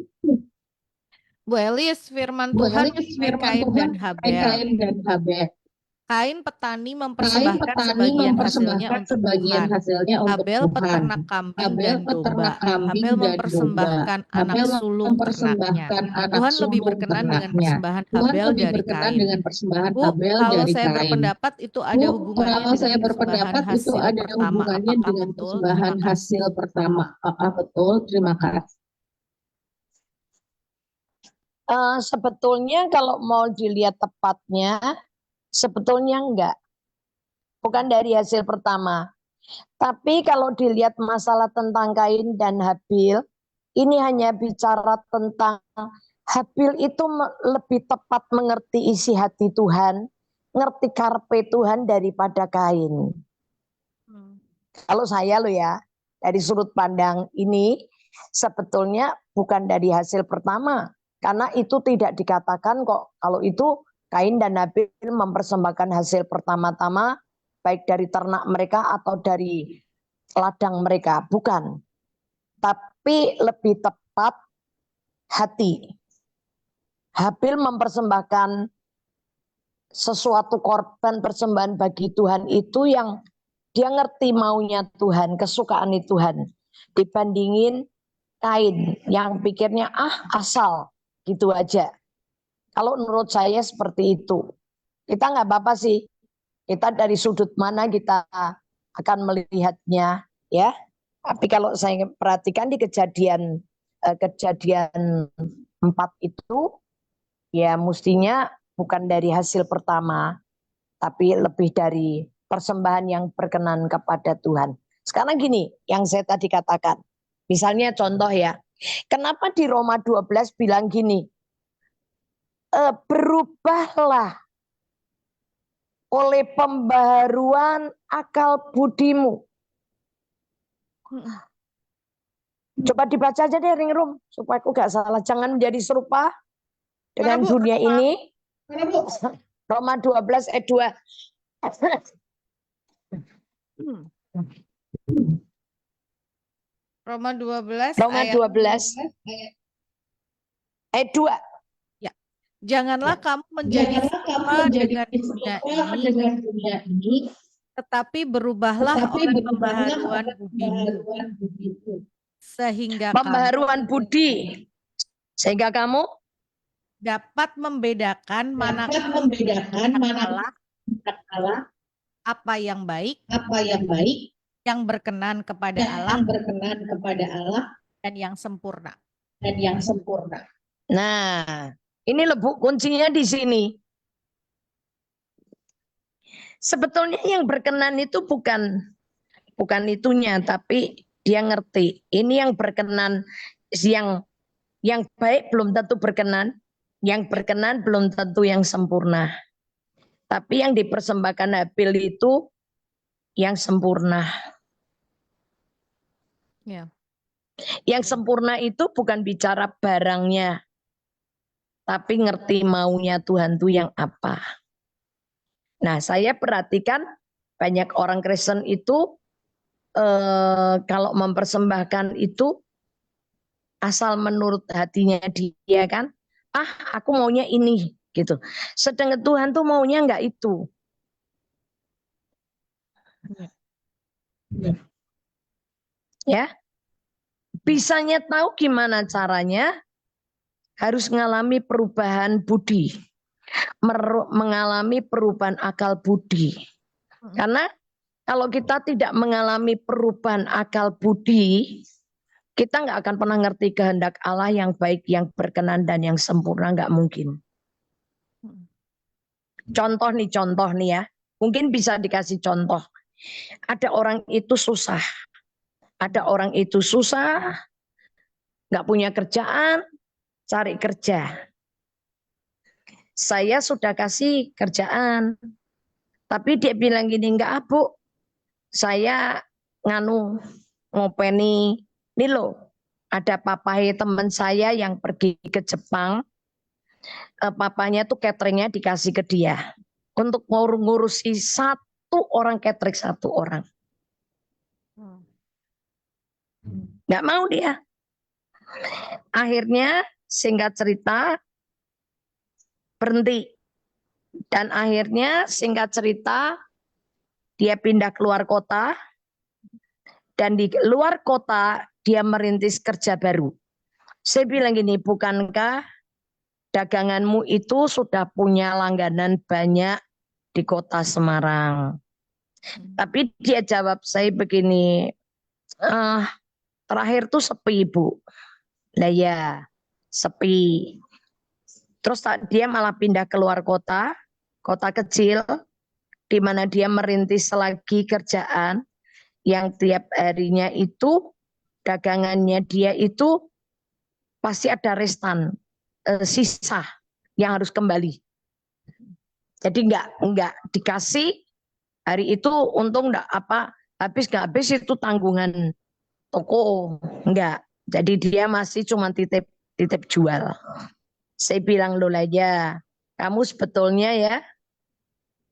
Bu Elis, firman Bu Tuhan Elis, mengenai firman Kain Tuhan dan mengenai Habel. Kain dan Habel. Kain petani Kain mempersembahkan petani sebagian hasilnya mempersembahkan untuk sebagian Tuhan. hasilnya untuk Habel Tuhan. peternak kambing Habel dan peternak domba. kambing Habel dan domba. mempersembahkan anak Habel sulung ternaknya. mempersembahkan anak Tuhan lebih sulung berkenan dengan ternaknya. persembahan Tuhan Habel lebih dari berkenan Kain. dengan persembahan Bu, Habel kalau dari saya Kain. berpendapat itu ada Bu, hubungannya kalau saya dengan persembahan berpendapat itu hasil ada pertama. hubungannya Apakah dengan betul? persembahan Terima kasih. hasil pertama. Apakah betul? Terima kasih. Sebetulnya kalau mau dilihat tepatnya, sebetulnya enggak. Bukan dari hasil pertama. Tapi kalau dilihat masalah tentang Kain dan Habil, ini hanya bicara tentang Habil itu lebih tepat mengerti isi hati Tuhan, ngerti karpe Tuhan daripada Kain. Kalau saya loh ya, dari sudut pandang ini, sebetulnya bukan dari hasil pertama. Karena itu tidak dikatakan kok, kalau itu Kain dan Habil mempersembahkan hasil pertama-tama, baik dari ternak mereka atau dari ladang mereka, bukan. Tapi lebih tepat hati. Habil mempersembahkan sesuatu korban persembahan bagi Tuhan itu yang dia ngerti maunya Tuhan, kesukaan Tuhan. Dibandingin Kain yang pikirnya asal gitu aja. Kalau menurut saya seperti itu. Kita nggak apa-apa sih. Kita dari sudut mana kita akan melihatnya ya. Tapi kalau saya perhatikan di kejadian 4 itu ya mestinya bukan dari hasil pertama, tapi lebih dari persembahan yang berkenan kepada Tuhan. Sekarang gini, yang saya tadi katakan. Misalnya contoh ya, kenapa di Roma 12 bilang gini, berubahlah oleh pembaharuan akal budimu. Coba dibaca aja deh Ringrum, supaya aku gak salah. Jangan menjadi serupa dengan dunia ini. Roma 12 ayat 2. Roma 12 Roma ayat 12 ayat 2. Ya. Janganlah kamu menjadi serupa dengan dunia ini, tetapi berubahlah oleh pembaharuan budimu. Sehingga pembaharuan budi. Sehingga kamu dapat membedakan mana apa yang baik, yang berkenan kepada Allah, dan yang sempurna. Nah, ini lebuk kuncinya di sini. Sebetulnya yang berkenan itu bukan itunya, tapi dia ngerti. Ini yang berkenan, yang baik belum tentu berkenan, yang berkenan belum tentu yang sempurna. Tapi yang dipersembahkan Habil itu yang sempurna. Ya. Yang sempurna itu bukan bicara barangnya, tapi ngerti maunya Tuhan itu yang apa. Nah, saya perhatikan banyak orang Kristen itu kalau mempersembahkan itu asal menurut hatinya dia kan, aku maunya ini gitu. Sedangkan Tuhan tuh maunya enggak itu. Ya, bisanya tahu gimana caranya, harus mengalami perubahan budi. mengalami perubahan akal budi. Karena kalau kita tidak mengalami perubahan akal budi, kita nggak akan pernah ngerti kehendak Allah yang baik, yang berkenan, dan yang sempurna. Nggak mungkin. Contoh nih ya. Mungkin bisa dikasih contoh. Ada orang itu susah. Ada orang itu susah, nggak punya kerjaan, cari kerja. Saya sudah kasih kerjaan. Tapi dia bilang gini, enggak Bu, saya ngopeni, ini loh, ada papai teman saya yang pergi ke Jepang, papanya tuh cateringnya dikasih ke dia, untuk ngurusi satu orang catering, satu orang. Enggak mau dia. Akhirnya singkat cerita, berhenti. Dan akhirnya singkat cerita dia pindah keluar kota dan di luar kota dia merintis kerja baru. Saya bilang gini, bukankah daganganmu itu sudah punya langganan banyak di kota Semarang? Tapi dia jawab saya begini, terakhir tuh sepi Bu. Lah ya, sepi. Terus dia malah pindah keluar kota, kota kecil, di mana dia merintis lagi kerjaan yang tiap harinya itu dagangannya dia itu pasti ada restan, sisa yang harus kembali. Jadi enggak dikasih hari itu, untung enggak nggak habis itu tanggungan toko, enggak. Jadi dia masih cuma titip jual. Saya bilang loh aja, kamu sebetulnya ya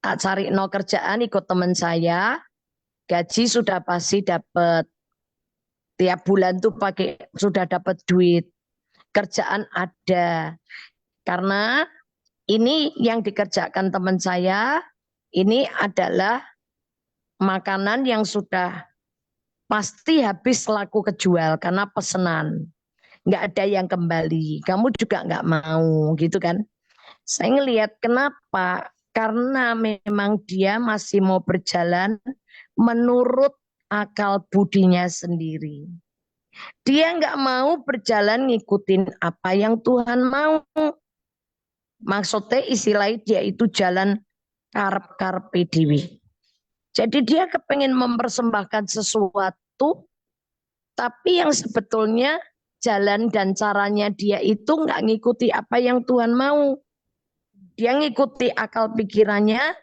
tak cari no kerjaan, ikut teman saya, gaji sudah pasti dapat, tiap bulan tuh sudah dapat duit, kerjaan ada. Karena ini yang dikerjakan teman saya, ini adalah makanan yang sudah pasti habis laku kejual karena pesanan. Nggak ada yang kembali, kamu juga nggak mau gitu kan. Saya ngelihat kenapa, karena memang dia masih mau berjalan menurut akal budinya sendiri. Dia nggak mau berjalan ngikutin apa yang Tuhan mau. Maksudnya istilahnya dia itu jalan karep-karepe dewi. Jadi dia kepengen mempersembahkan sesuatu, tapi yang sebetulnya jalan dan caranya dia itu nggak ngikuti apa yang Tuhan mau. Dia ngikuti akal pikirannya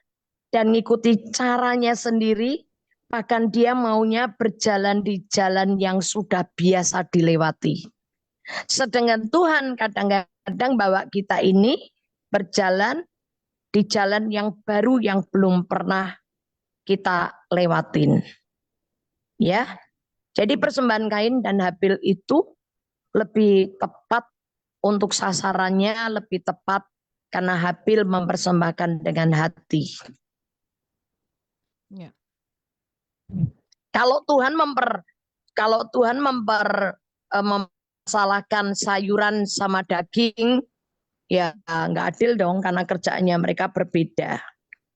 dan ngikuti caranya sendiri, bahkan dia maunya berjalan di jalan yang sudah biasa dilewati. Sedangkan Tuhan kadang-kadang bawa kita ini berjalan di jalan yang baru yang belum pernah kita lewatin. Ya. Jadi persembahan Kain dan Habil itu lebih tepat untuk sasarannya, lebih tepat karena Habil mempersembahkan dengan hati. Ya. Kalau Tuhan mempersalahkan sayuran sama daging, ya nggak adil dong karena kerjaannya mereka berbeda.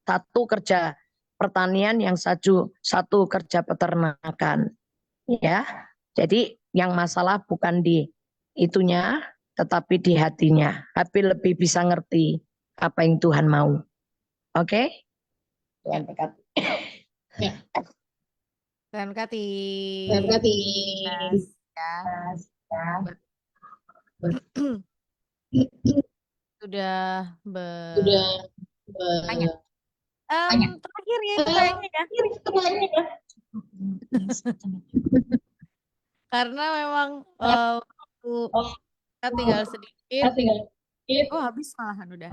Satu kerja pertanian, yang satu kerja peternakan. Ya, jadi yang masalah bukan di itunya, tetapi di hatinya. Habil lebih bisa ngerti apa yang Tuhan mau. Oke? Tuhan berkati. Tuhan berkati. Tuhan berkati. Sudah Tanya. terakhir ya itu kayaknya ya. Karena memang waktu kita tinggal sedikit. Oh, habis malahan udah.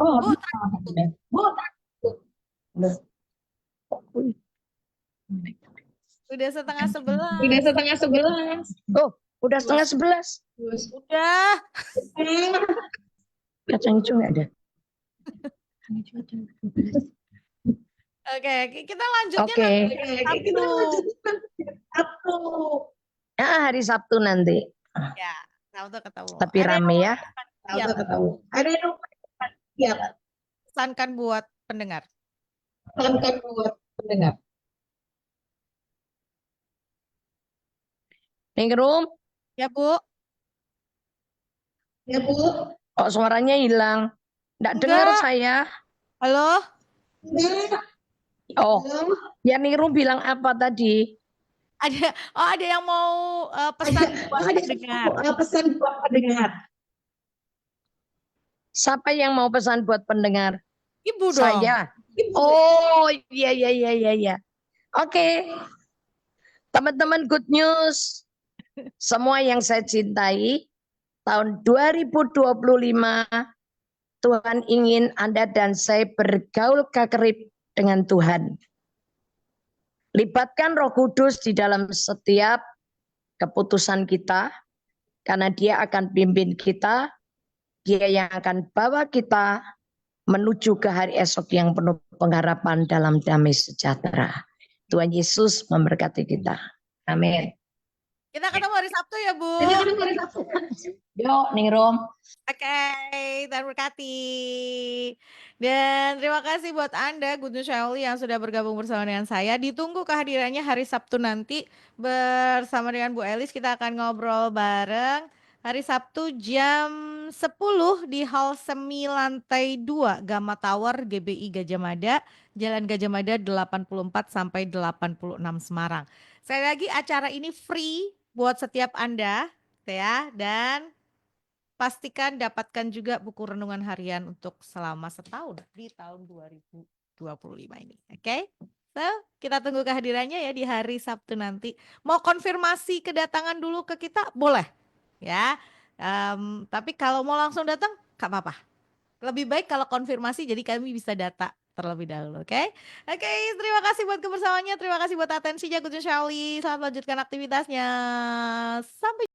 Udah setengah 11. Oh, udah setengah 11. Udah. Kacang hijau nggak ada. Oke, kita lanjutnya nanti Sabtu. Ya, hari Sabtu nanti. Ya, Sabtu ketemu. Tapi rame ya. Iya. Ada yang pesankan buat pendengar? Pesankan buat pendengar. Ningrum, Ya, Bu. Ya, Bu. kok suaranya hilang? Nggak dengar Enggak. saya. Halo? Enggak. Oh, ya Ningrum bilang apa tadi? Ada yang mau pesan buat pendengar. Pesan buat pendengar. Siapa yang mau pesan buat pendengar? Ibu dong. Saya. Oh, iya. Oke. Teman-teman good news. Semua yang saya cintai, tahun 2025 Tuhan ingin Anda dan saya bergaul karib dengan Tuhan. Libatkan Roh Kudus di dalam setiap keputusan kita, karena Dia akan pimpin kita, Dia yang akan bawa kita menuju ke hari esok yang penuh pengharapan dalam damai sejahtera. Tuhan Yesus memberkati kita. Amin. Kita ketemu hari Sabtu ya, Bu. Yo, Ningrum. Oke, terberkati. Dan terima kasih buat Anda, Good News Family yang sudah bergabung bersama dengan saya. Ditunggu kehadirannya hari Sabtu nanti bersama dengan Bu Elis. Kita akan ngobrol bareng hari Sabtu jam 10 di Hall Semi Lantai 2 Gamma Tower GBI Gajah Mada, Jalan Gajah Mada 84 sampai 86 Semarang. Sekali lagi acara ini free buat setiap Anda ya, dan pastikan dapatkan juga buku renungan harian untuk selama setahun di tahun 2025 ini. Oke? So, kita tunggu kehadirannya ya di hari Sabtu nanti. Mau konfirmasi kedatangan dulu ke kita? Boleh. Ya. Tapi kalau mau langsung datang, gak apa-apa. Lebih baik kalau konfirmasi jadi kami bisa data terlebih dahulu, oke? Oke, terima kasih buat kebersamaannya, terima kasih buat atensinya, Good News Family. Selamat lanjutkan aktivitasnya. Sampai